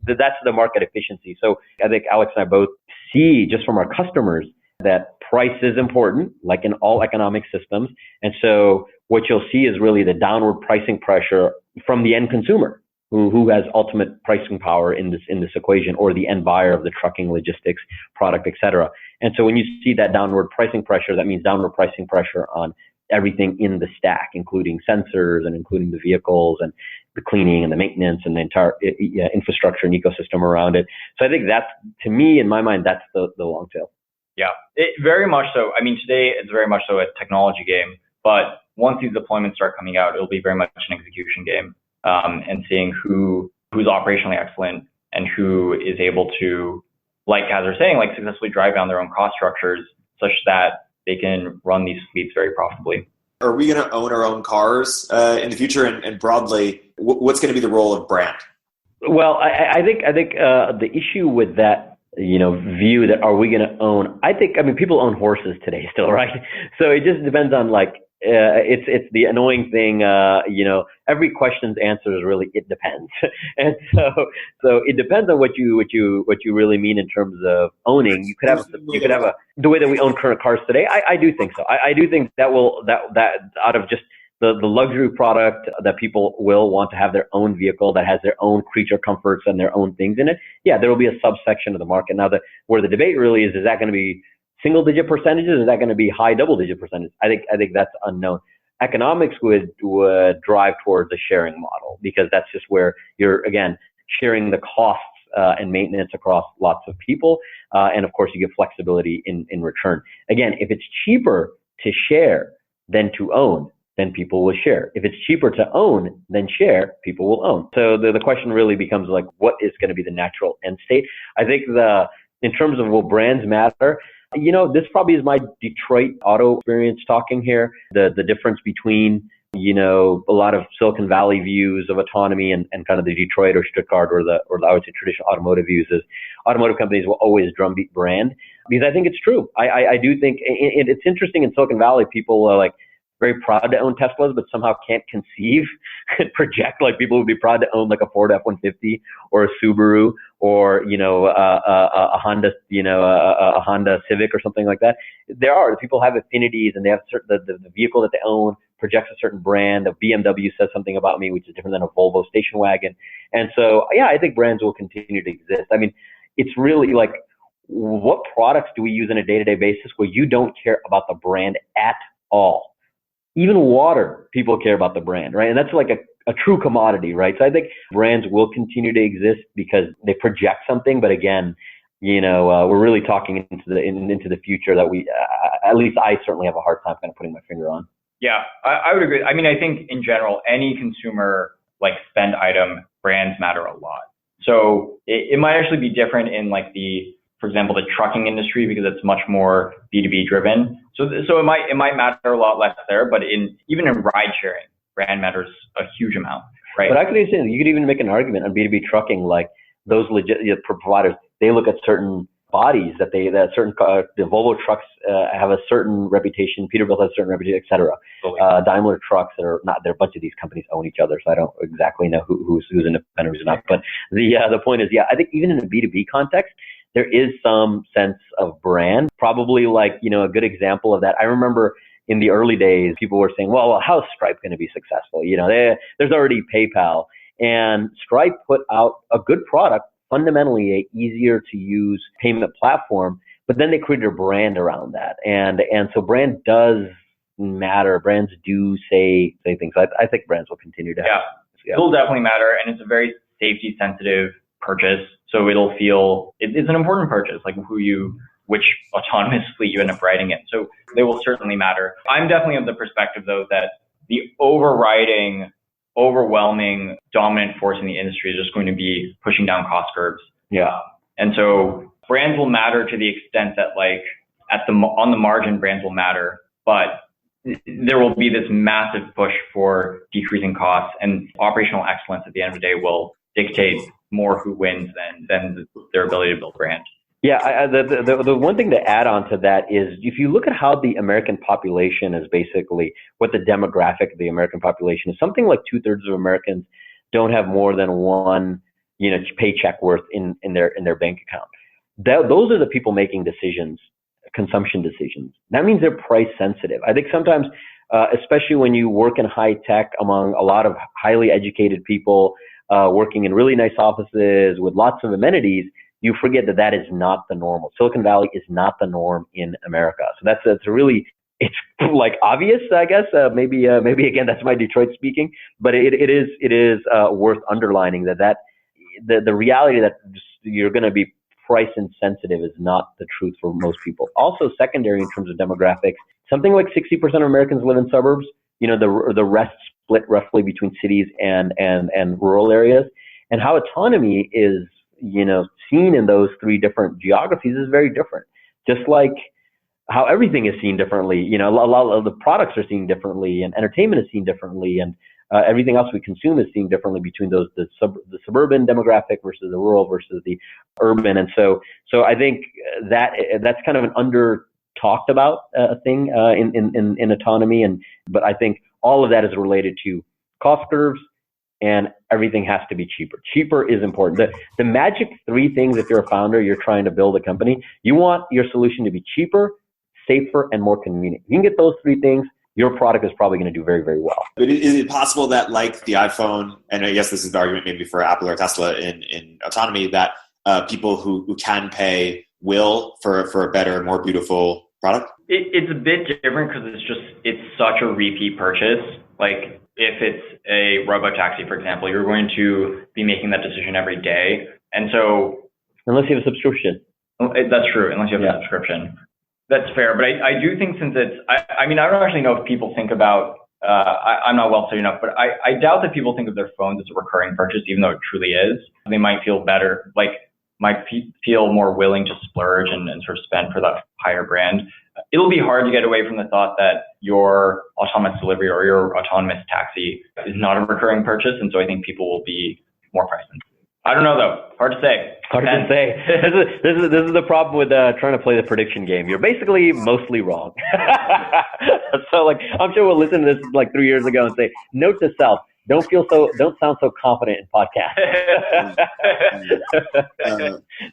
that's the market efficiency. So I think Alex and I both see just from our customers that price is important, like in all economic systems. And so what you'll see is really the downward pricing pressure from the end consumer who has ultimate pricing power in this equation, or the end buyer of the trucking, logistics, product, et cetera. And so when you see that downward pricing pressure, that means downward pricing pressure on everything in the stack, including sensors and including the vehicles and the cleaning and the maintenance and the entire infrastructure and ecosystem around it. So I think that's, to me, in my mind, that's the long tail. Yeah, very much so. I mean, today it's very much so a technology game, but once these deployments start coming out, it'll be very much an execution game, and seeing who's operationally excellent and who is able to, like as they're saying, like successfully drive down their own cost structures such that they can run these fleets very profitably. Are we going to own our own cars in the future? And broadly, what's going to be the role of brand? Well, I think the issue with that, view that are we going to own? I mean, people own horses today still, right? So it just depends on it's the annoying thing. Every question's answer is really it depends, and so it depends on what you really mean in terms of owning. You could have the way that we own current cars today. I do think so. I do think that out of just the luxury product that people will want to have their own vehicle that has their own creature comforts and their own things in it. Yeah, there will be a subsection of the market. Now, where the debate really is that going to be single digit percentages? Is that going to be high double digit percentages? I think that's unknown. Economics would drive towards a sharing model, because that's just where you're, again, sharing the costs and maintenance across lots of people. And of course, you get flexibility in return. Again, if it's cheaper to share than to own, then people will share. If it's cheaper to own than share, people will own. So the question really becomes like, what is going to be the natural end state? I think in terms of will brands matter, this probably is my Detroit auto experience talking here. The difference between, a lot of Silicon Valley views of autonomy and kind of the Detroit or Stuttgart or the I would say traditional automotive views is automotive companies will always drumbeat brand, because I think it's true. I do think it's interesting in Silicon Valley, people are like very proud to own Teslas, but somehow can't conceive and project like people would be proud to own like a Ford F-150 or a Subaru or, a Honda, a Honda Civic or something like that. People have affinities, and they have the vehicle that they own projects a certain brand. A BMW says something about me, which is different than a Volvo station wagon. And so, yeah, I think brands will continue to exist. I mean, it's really like, what products do we use on a day-to-day basis where you don't care about the brand at all? Even water, people care about the brand, right? And that's like a true commodity, right? So I think brands will continue to exist because they project something. But again, we're really talking into the future that we, at least I certainly have a hard time kind of putting my finger on. Yeah, I would agree. I mean, I think in general, any consumer like spend item, brands matter a lot. So it might actually be different in like for example, the trucking industry, because it's much more B2B driven. So it might matter a lot less there, but even in ride sharing, brand matters a huge amount, right? But I could say you could even make an argument on B2B trucking, like those legit providers, they look at certain bodies the Volvo trucks have a certain reputation, Peterbilt has a certain reputation, et cetera. Daimler trucks they're a bunch of these companies own each other, so I don't exactly know who's independent, who's not. But the point is, I think even in a B2B context, there is some sense of brand. Probably like, a good example of that. I remember in the early days, people were saying, well, how's Stripe going to be successful? There's already PayPal, and Stripe put out a good product, fundamentally a easier to use payment platform, but then they created a brand around that. And so brand does matter. Brands do say things. I think brands will continue to have. Yeah, it will definitely matter. And it's a very safety sensitive purchase. So it'll feel, it's an important purchase, like which autonomous fleet you end up riding in. So they will certainly matter. I'm definitely of the perspective though, that the overwhelming dominant force in the industry is just going to be pushing down cost curves. Yeah. And so brands will matter to the extent that like on the margin, brands will matter, but there will be this massive push for decreasing costs, and operational excellence at the end of the day will dictate more who wins than their ability to build brand. Yeah, the one thing to add on to that is if you look at how the American population is basically, what the demographic of the American population is, something like 2/3 of Americans don't have more than one, paycheck worth in their bank account. Those are the people making decisions, consumption decisions. That means they're price sensitive. I think sometimes, especially when you work in high tech among a lot of highly educated people, working in really nice offices with lots of amenities, you forget that is not the normal. Silicon Valley is not the norm in America. So it's like obvious, I guess. Maybe again, that's my Detroit speaking, but it is worth underlining that the reality that you're going to be price insensitive is not the truth for most people. Also, secondary in terms of demographics, something like 60% of Americans live in suburbs. The rest split roughly between cities and rural areas, and how autonomy is seen in those three different geographies is very different. Just like how everything is seen differently, a lot of the products are seen differently, and entertainment is seen differently, and everything else we consume is seen differently between the suburban demographic versus the rural versus the urban. And so I think that's kind of an under talked about thing in autonomy, but I think all of that is related to cost curves, and everything has to be cheaper. Cheaper is important. The magic three things, if you're a founder, you're trying to build a company, you want your solution to be cheaper, safer, and more convenient. If you can get those three things, your product is probably going to do very, very well. But is it possible that, like the iPhone, and I guess this is the argument maybe for Apple or Tesla in autonomy, that people who can pay will for a better, more beautiful product? It's a bit different because it's such a repeat purchase. Like if it's a robo-taxi, for example, you're going to be making that decision every day. And so... Unless you have a subscription. That's true, unless you have a subscription. That's fair. But I do think since I don't actually know if people think about, I'm not well studied enough, but I doubt that people think of their phones as a recurring purchase, even though it truly is. They might feel better, might feel more willing to splurge and sort of spend for that higher brand. It'll be hard to get away from the thought that your autonomous delivery or your autonomous taxi is not a recurring purchase. And so I think people will be more price sensitive. I don't know though. Hard to say. This is the problem with trying to play the prediction game. You're basically mostly wrong. So I'm sure we'll listen to this 3 years ago and say, note to self, don't sound so confident in podcasts.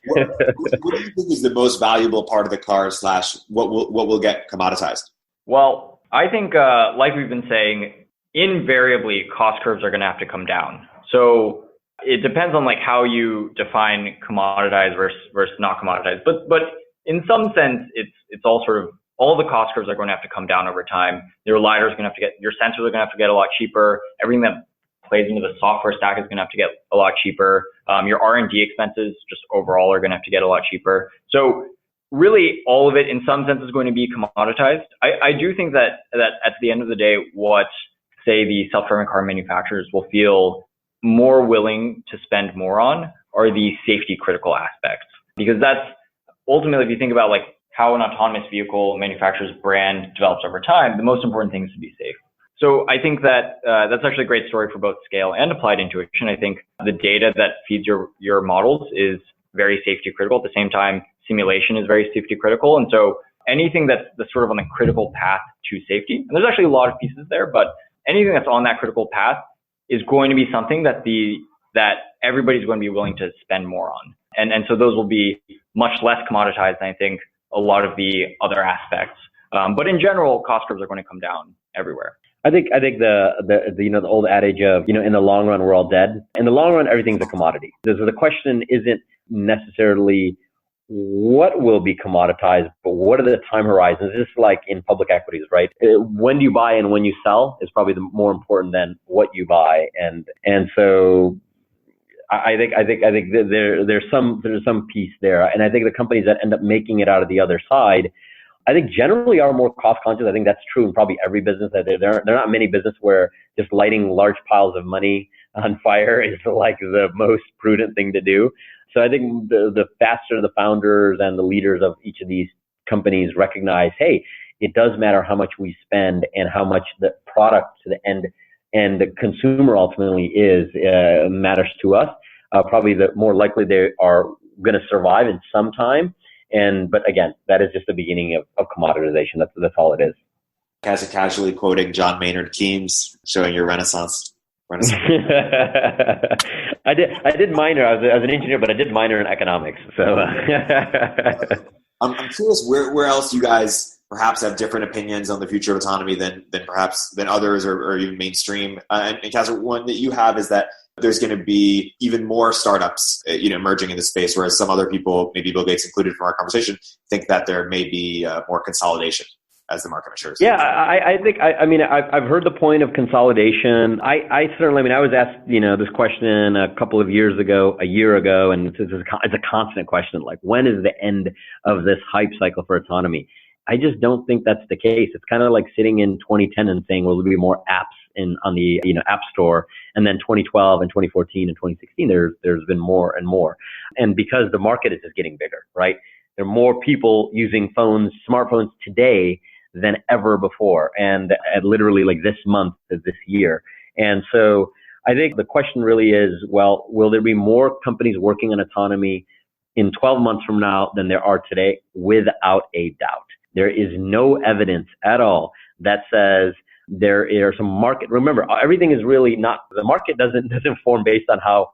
What do you think is the most valuable part of the car / what will get commoditized? Well, I think like we've been saying, invariably cost curves are going to have to come down. So it depends on how you define commoditized versus not commoditized. But in some sense, it's all sort of, all the cost curves are going to have to come down over time. Your LiDAR is going to have to your sensors are going to have to get a lot cheaper. Everything that plays into the software stack is going to have to get a lot cheaper. Your R&D expenses just overall are going to have to get a lot cheaper. So really all of it in some sense is going to be commoditized. I do think that at the end of the day, what say the self-driving car manufacturers will feel more willing to spend more on are the safety critical aspects, because that's ultimately, if you think about how an autonomous vehicle manufacturer's brand develops over time, the most important thing is to be safe. So I think that that's actually a great story for both scale and applied intuition. I think the data that feeds your models is very safety critical. At the same time, simulation is very safety critical. And so anything that's sort of on the critical path to safety, and there's actually a lot of pieces there, but anything that's on that critical path is going to be something that everybody's going to be willing to spend more on. And so those will be much less commoditized than I think a lot of the other aspects. But in general, cost curves are going to come down everywhere. I think the old adage of, in the long run, we're all dead. In the long run, everything's a commodity. So the question isn't necessarily what will be commoditized, but what are the time horizons? It's just like in public equities, right? When you buy and when you sell is probably the more important than what you buy. And so I think there's some piece there. And I think the companies that end up making it out of the other side, I think generally are more cost conscious. I think that's true in probably every business. That there are not many businesses where just lighting large piles of money on fire is the most prudent thing to do. So I think the faster the founders and the leaders of each of these companies recognize, hey, it does matter how much we spend and how much the product to the end and the consumer ultimately matters to us. Probably the more likely they are going to survive in some time. But again, that is just the beginning of commoditization. That's all it is. Casually quoting John Maynard Keynes, showing your Renaissance. I did minor. I was an engineer, but I did minor in economics. So I'm curious where else you guys perhaps have different opinions on the future of autonomy than others or even mainstream. And Qasar, one that you have is that there's going to be even more startups, emerging in the space, whereas some other people, maybe Bill Gates included from our conversation, think that there may be more consolidation as the market matures. Yeah, I think I've heard the point of consolidation. I certainly, I was asked, this question a year ago, and it's a constant question, like, when is the end of this hype cycle for autonomy? I just don't think that's the case. It's kind of like sitting in 2010 and saying, well, there'll be more apps on the App Store, and then 2012 and 2014 and 2016, there's been more and more, and because the market is just getting bigger, right? There are more people using smartphones today than ever before, and literally like this month of this year. And so I think the question really is, well, will there be more companies working on autonomy in 12 months from now than there are today? Without a doubt. There is no evidence at all that says there are some market. Remember, everything is really not, the market doesn't form based on how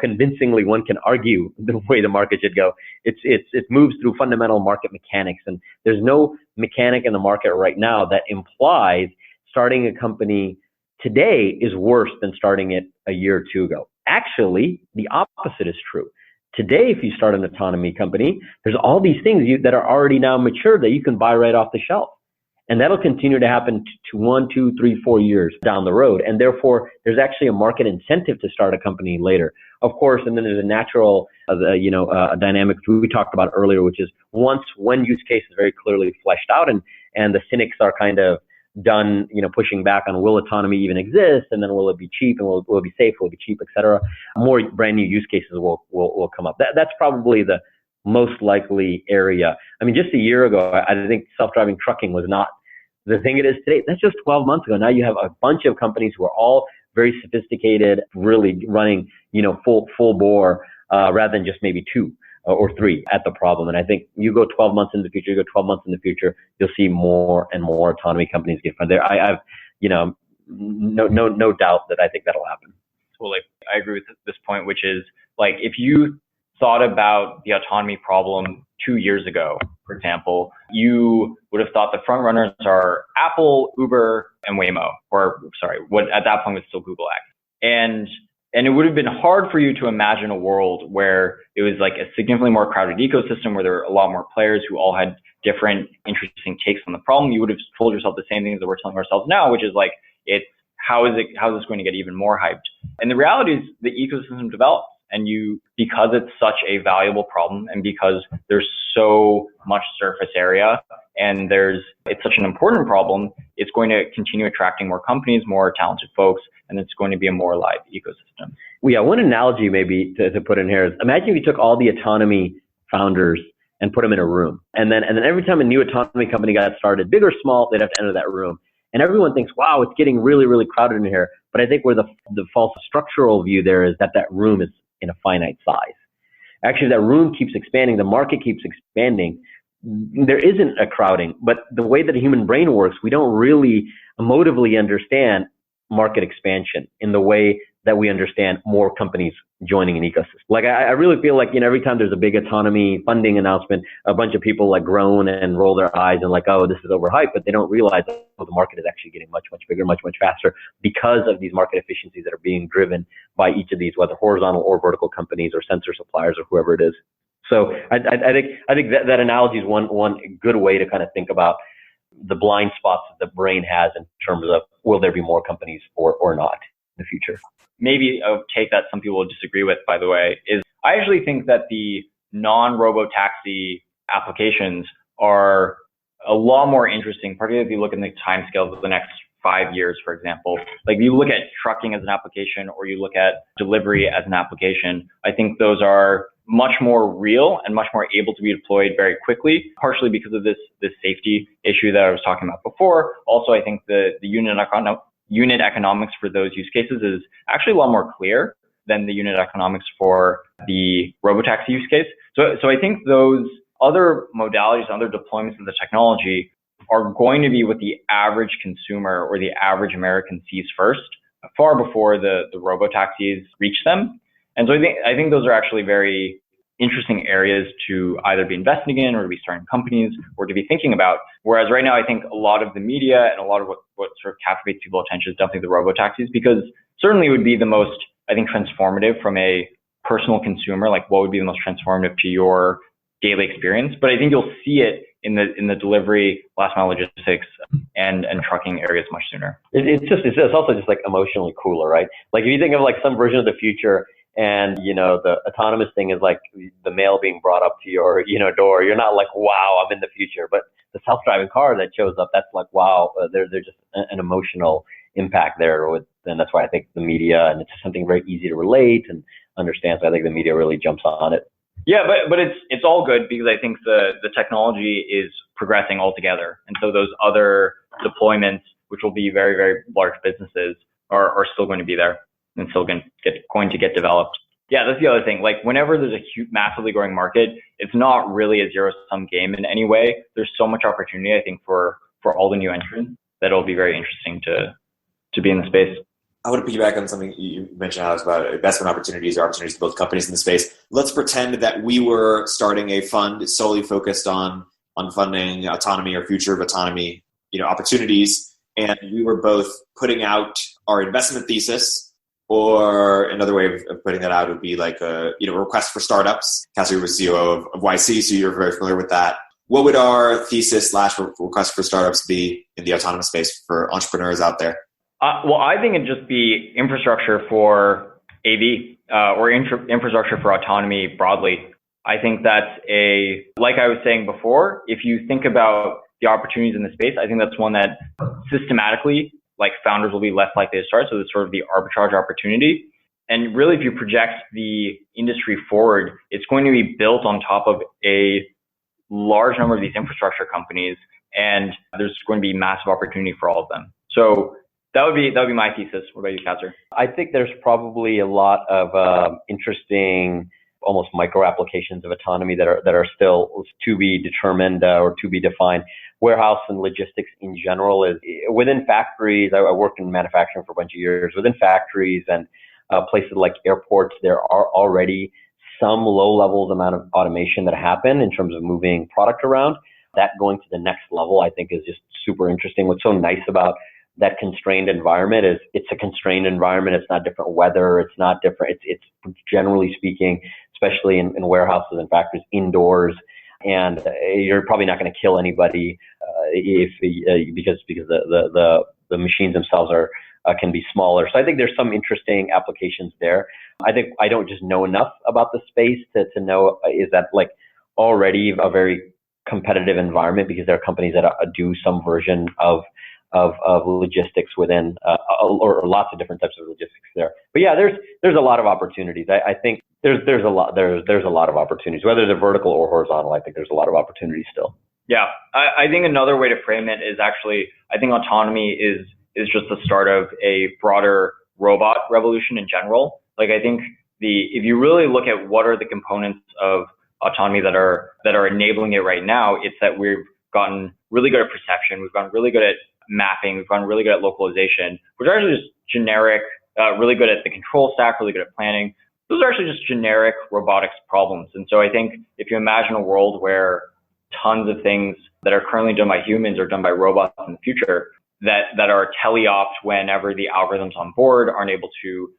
convincingly one can argue the way the market should go. It moves through fundamental market mechanics, and there's no mechanic in the market right now that implies starting a company today is worse than starting it a year or two ago. Actually, the opposite is true. Today, if you start an autonomy company, there's all these things that are already now mature that you can buy right off the shelf. And that'll continue to happen to 1, 2, 3, 4 years down the road. And therefore, there's actually a market incentive to start a company later. Of course, and then there's a natural, a dynamic we talked about earlier, which is once one use case is very clearly fleshed out and the cynics are kind of done, pushing back on will autonomy even exist, and then will it be cheap, and will it be safe, will it be cheap, et cetera. More brand new use cases will come up. That's probably the most likely area. Just a year ago, I think self-driving trucking was not the thing it is today. That's just 12 months ago. Now you have a bunch of companies who are all very sophisticated, really running, full bore, rather than just maybe 2 or 3 at the problem. And I think you go 12 months in the future, you'll see more and more autonomy companies get from there. I have, no doubt that I think that'll happen. Totally. I agree with this point, which is like, if you thought about the autonomy problem 2 years ago, for example, you would have thought the front runners are Apple, Uber, and Waymo, what at that point was still Google X. And it would have been hard for you to imagine a world where it was like a significantly more crowded ecosystem, where there were a lot more players who all had different interesting takes on the problem. You would have told yourself the same things that we're telling ourselves now, which is like, how is this going to get even more hyped? And the reality is the ecosystem develops, and because it's such a valuable problem, and because there's so much surface area, and it's such an important problem, it's going to continue attracting more companies, more talented folks, and it's going to be a more live ecosystem. Yeah, one analogy maybe to put in here is, imagine if you took all the autonomy founders and put them in a room, and then every time a new autonomy company got started, big or small, they'd have to enter that room. And everyone thinks, wow, it's getting really, really crowded in here. But I think where the false structural view there is that room is in a finite size. Actually, that room keeps expanding, the market keeps expanding. There isn't a crowding, but the way that a human brain works, we don't really emotively understand market expansion in the way that we understand more companies joining an ecosystem. Like, I really feel like, every time there's a big autonomy funding announcement, a bunch of people like groan and roll their eyes and like, oh, this is overhyped, but they don't realize that the market is actually getting much, much bigger, much, much faster because of these market efficiencies that are being driven by each of these, whether horizontal or vertical companies or sensor suppliers or whoever it is. So I think that analogy is one good way to kind of think about the blind spots that the brain has in terms of will there be more companies or not in the future. Maybe a take that some people will disagree with, by the way, is I actually think that the non-robotaxi applications are a lot more interesting, particularly if you look in the timescales of the next 5 years, for example. Like, if you look at trucking as an application, or you look at delivery as an application, I think those are much more real and much more able to be deployed very quickly, partially because of this safety issue that I was talking about before. Also, I think the unit economics for those use cases is actually a lot more clear than the unit economics for the robotaxi use case. So I think those other modalities, other deployments of the technology are going to be what the average consumer or the average American sees first, far before the robotaxis reach them. And so I think those are actually very interesting areas to either be investing in or to be starting companies or to be thinking about. Whereas right now, I think a lot of the media and a lot of what sort of captivates people's attention is definitely the robotaxis, because certainly it would be the most, I think, transformative from a personal consumer, like what would be the most transformative to your daily experience. But I think you'll see it in the delivery, last mile logistics, and trucking areas much sooner. It's also just like emotionally cooler, right? Like if you think of like some version of the future, and, the autonomous thing is like the mail being brought up to your, door. You're not like, wow, I'm in the future. But the self-driving car that shows up, that's like, wow, there's just an emotional impact there. And that's why I think the media, and it's something very easy to relate and understand. So I think the media really jumps on it. Yeah, but it's all good, because I think the technology is progressing altogether. And so those other deployments, which will be very, very large businesses, are still going to be there and still going to get developed. Yeah, that's the other thing. Like whenever there's a huge, massively growing market, it's not really a zero-sum game in any way. There's so much opportunity, I think, for all the new entrants that it'll be very interesting to be in the space. I want to piggyback on something you mentioned, Alex, about investment opportunities or opportunities to build companies in the space. Let's pretend that we were starting a fund solely focused on funding autonomy or future of autonomy, opportunities, and we were both putting out our investment thesis. Or another way of putting that out would be like a request for startups. Qasar was CEO of YC, so you're very familiar with that. What would our thesis / request for startups be in the autonomous space for entrepreneurs out there? Well, I think it'd just be infrastructure for AV or infrastructure for autonomy broadly. I think that's like I was saying before, if you think about the opportunities in the space, I think that's one that systematically, like founders will be less likely to start. So there's sort of the arbitrage opportunity. And really, if you project the industry forward, it's going to be built on top of a large number of these infrastructure companies, and there's going to be massive opportunity for all of them. So that would be my thesis. What about you, Qasar? I think there's probably a lot of interesting, almost micro applications of autonomy that are still to be determined or to be defined. Warehouse and logistics in general is within factories. I worked in manufacturing for a bunch of years. Within factories and places like airports, there are already some low levels amount of automation that happen in terms of moving product around. That going to the next level, I think, is just super interesting. What's so nice about that constrained environment is it's a constrained environment. It's not different weather. It's not different. It's generally speaking, especially in warehouses and factories, indoors. And you're probably not going to kill anybody because the machines themselves can be smaller. So I think there's some interesting applications there. I think I don't just know enough about the space to know is that like already a very competitive environment, because there are companies that do some version of logistics within or lots of different types of logistics there. But yeah, there's a lot of opportunities. I think there's a lot of opportunities, whether they're vertical or horizontal. I think there's a lot of opportunities still. Yeah, I think another way to frame it is actually, I think autonomy is just the start of a broader robot revolution in general. Like I think if you really look at what are the components of autonomy that are enabling it right now, it's that we've gotten really good at perception, we've gotten really good at mapping, we've gotten really good at localization, which are actually just generic, really good at the control stack, really good at planning. Those are actually just generic robotics problems. And so I think if you imagine a world where tons of things that are currently done by humans are done by robots in the future, that are teleoped whenever the algorithms on board aren't able to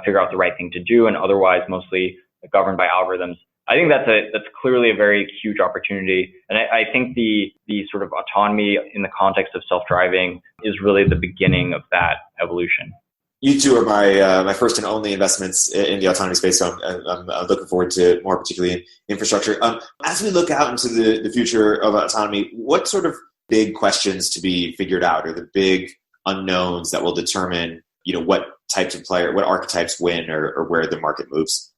figure out the right thing to do, and otherwise mostly governed by algorithms, I think that's clearly a very huge opportunity. And I think the sort of autonomy in the context of self-driving is really the beginning of that evolution. You two are my first and only investments in the autonomy space, so I'm looking forward to more, particularly in infrastructure. As we look out into the future of autonomy, what sort of big questions to be figured out, or the big unknowns that will determine, what types of player, what archetypes win, or where the market moves?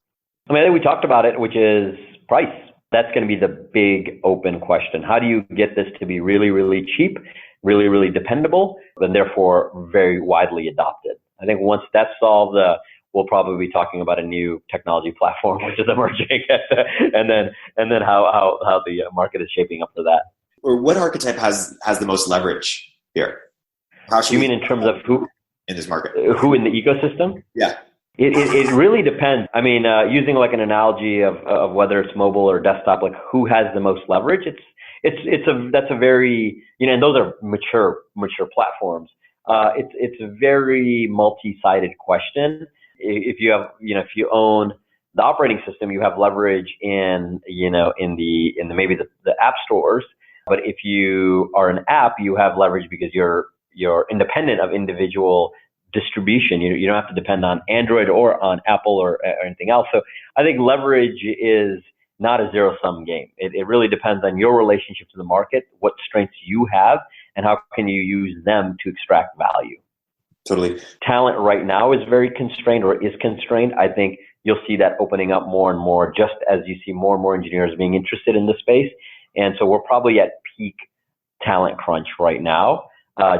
I mean, I think we talked about it, which is price. That's going to be the big open question. How do you get this to be really, really cheap, really, really dependable, and therefore very widely adopted? I think once that's solved, we'll probably be talking about a new technology platform, which is emerging, and then how the market is shaping up for that. Or what archetype has the most leverage here? How should you mean in terms of who in this market? Who in the ecosystem? Yeah. It really depends. I mean, using like an analogy of whether it's mobile or desktop, like who has the most leverage? That's a very, and those are mature platforms. It's a very multi-sided question. If you have, if you own the operating system, you have leverage in maybe the app stores. But if you are an app, you have leverage because you're independent of individual distribution. You don't have to depend on Android or on Apple or anything else. So I think leverage is not a zero-sum game. It really depends on your relationship to the market, what strengths you have, and how can you use them to extract value. Totally. Talent right now is very constrained or is constrained. I think you'll see that opening up more and more just as you see more and more engineers being interested in the space. And so we're probably at peak talent crunch right now.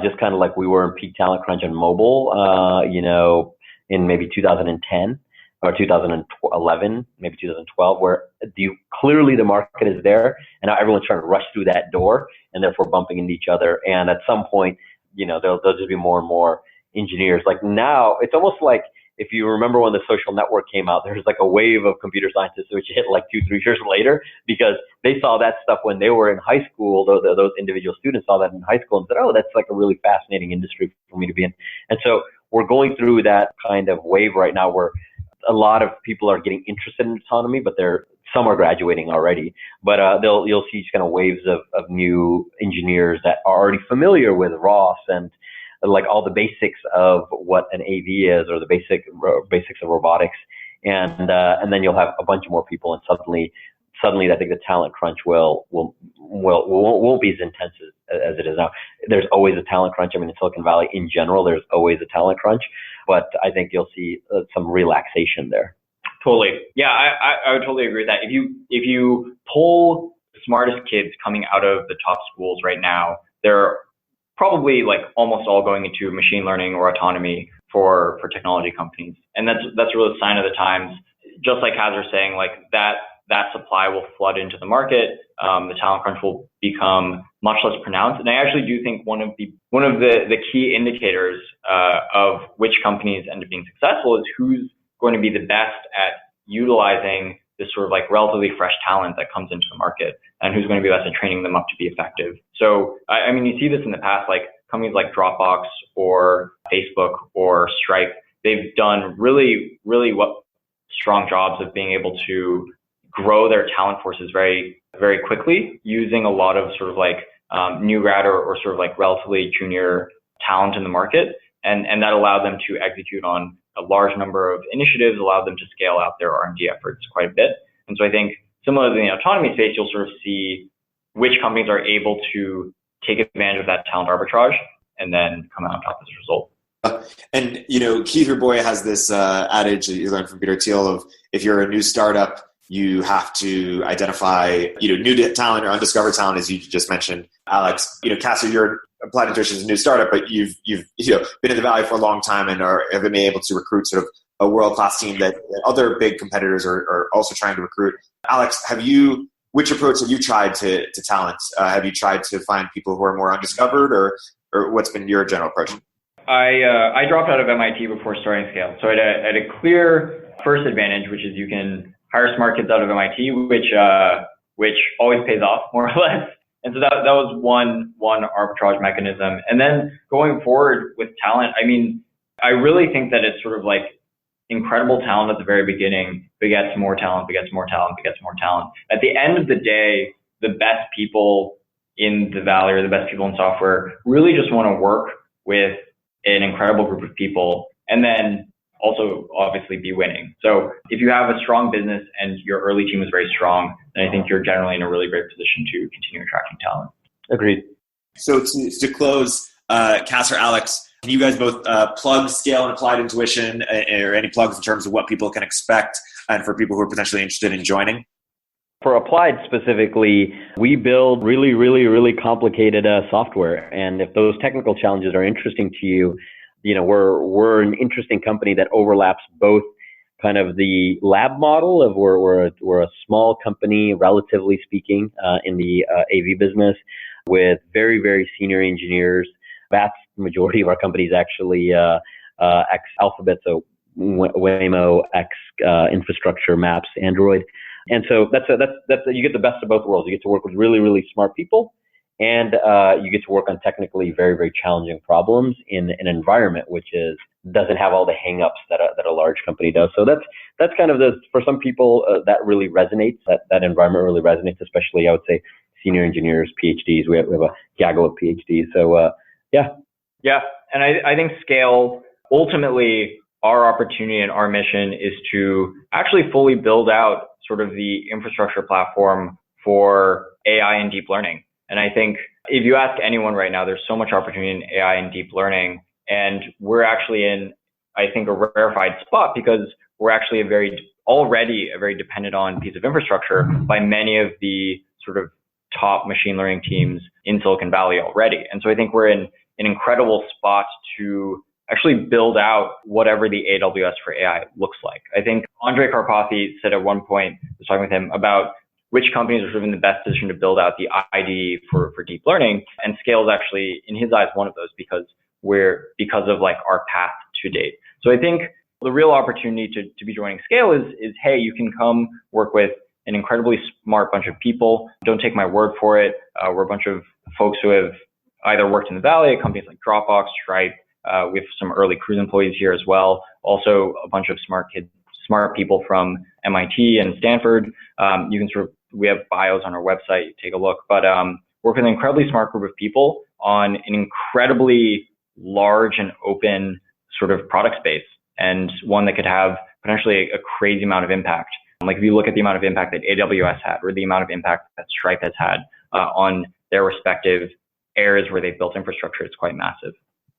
Just kind of like we were in peak talent crunch on mobile, in maybe 2010 or 2011, maybe 2012, where clearly the market is there and now everyone's trying to rush through that door and therefore bumping into each other. And at some point, there'll just be more and more engineers. Like now, it's almost like if you remember when the social network came out, there's like a wave of computer scientists which hit like 2-3 years later because they saw that stuff when they were in high school. Those individual students saw that in high school and said, oh, that's like a really fascinating industry for me to be in. And so we're going through that kind of wave right now where a lot of people are getting interested in autonomy, but some are graduating already. But you'll see kind of waves of new engineers that are already familiar with ROS and like all the basics of what an AV is or the basics of robotics. And then you'll have a bunch more people and suddenly I think the talent crunch won't be as intense as it is now. There's always a talent crunch. I mean, in Silicon Valley in general, there's always a talent crunch, but I think you'll see some relaxation there. Totally. Yeah, I would totally agree with that. If you pull the smartest kids coming out of the top schools right now, they're probably like almost all going into machine learning or autonomy for technology companies. And that's really a sign of the times. Just like Qasar saying, like that supply will flood into the market. The talent crunch will become much less pronounced. And I actually do think one of the key indicators of which companies end up being successful is who's going to be the best at utilizing this sort of like relatively fresh talent that comes into the market and who's going to be best at training them up to be effective. So, I mean, you see this in the past, like companies like Dropbox or Facebook or Stripe, they've done really, really strong jobs of being able to grow their talent forces very, very quickly using a lot of sort of like new grad or sort of like relatively junior talent in the market. And that allowed them to execute on a large number of initiatives, allowed them to scale out their R&D efforts quite a bit. And so I think similarly in the autonomy space, you'll sort of see which companies are able to take advantage of that talent arbitrage and then come out on top as a result. And, Keith Boy has this adage that you learned from Peter Thiel of if you're a new startup, you have to identify, new talent or undiscovered talent, as you just mentioned, Alex. Qasar, you're Applied Intuition is a new startup, but you've been in the Valley for a long time and have been able to recruit sort of a world-class team that other big competitors are also trying to recruit. Alex, which approach have you tried to talent? Have you tried to find people who are more undiscovered, or what's been your general approach? I dropped out of MIT before starting Scale, so I had a clear first advantage, which is you can hire smart kids out of MIT, which always pays off more or less. And so that was one arbitrage mechanism. And then going forward with talent, I mean, I really think that it's sort of like incredible talent at the very beginning begets more talent, begets more talent, begets more talent. At the end of the day, the best people in the Valley or the best people in software really just want to work with an incredible group of people and then also obviously be winning. So if you have a strong business and your early team is very strong, then I think you're generally in a really great position to continue attracting talent. Agreed. So to close, Qasar, Alex, can you guys both plug Scale and Applied Intuition or any plugs in terms of what people can expect and for people who are potentially interested in joining? For Applied specifically, we build really, really, really complicated software. And if those technical challenges are interesting to you, we're an interesting company that overlaps both kind of the lab model of we're a small company, relatively speaking, in the AV business with very, very senior engineers. Vast majority of our company is actually ex-Alphabet, so Waymo, infrastructure, Maps, Android. And so that's you get the best of both worlds. You get to work with really, really smart people, and you get to work on technically very, very challenging problems in an environment which doesn't have all the hangups that a large company does. So that's kind of for some people that really resonates. That environment really resonates, especially I would say senior engineers, PhDs. We have a gaggle of PhDs. So yeah, and I think scale ultimately. Our opportunity and our mission is to actually fully build out sort of the infrastructure platform for AI and deep learning. And I think if you ask anyone right now, there's so much opportunity in AI and deep learning. And we're actually in, I think, a rarefied spot because we're actually already a very dependent on piece of infrastructure by many of the sort of top machine learning teams in Silicon Valley already. And so I think we're in an incredible spot to actually build out whatever the AWS for AI looks like. I think Andre Karpathy said at one point, I was talking with him about which companies are sort of in the best position to build out the IDE for deep learning. And Scale is actually, in his eyes, one of those because of like our path to date. So I think the real opportunity to be joining Scale is, hey, you can come work with an incredibly smart bunch of people. Don't take my word for it. We're a bunch of folks who have either worked in the Valley at companies like Dropbox, Stripe. We have some early Cruise employees here as well. Also, a bunch of smart people from MIT and Stanford. We have bios on our website. Take a look. But work with an incredibly smart group of people on an incredibly large and open sort of product space, and one that could have potentially a crazy amount of impact. Like if you look at the amount of impact that AWS had, or the amount of impact that Stripe has had on their respective areas where they've built infrastructure, it's quite massive.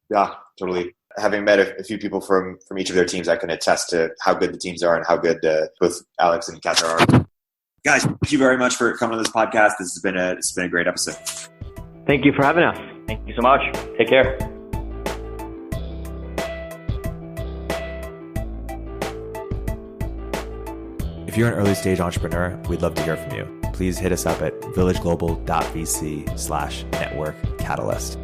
Yeah, totally. Having met a few people from each of their teams, I can attest to how good the teams are and how good both Alex and Qasar are. Guys, thank you very much for coming on this podcast. This has been a great episode. Thank you for having us. Thank you so much. Take care. If you're an early stage entrepreneur, we'd love to hear from you. Please hit us up at villageglobal.vc/network catalyst.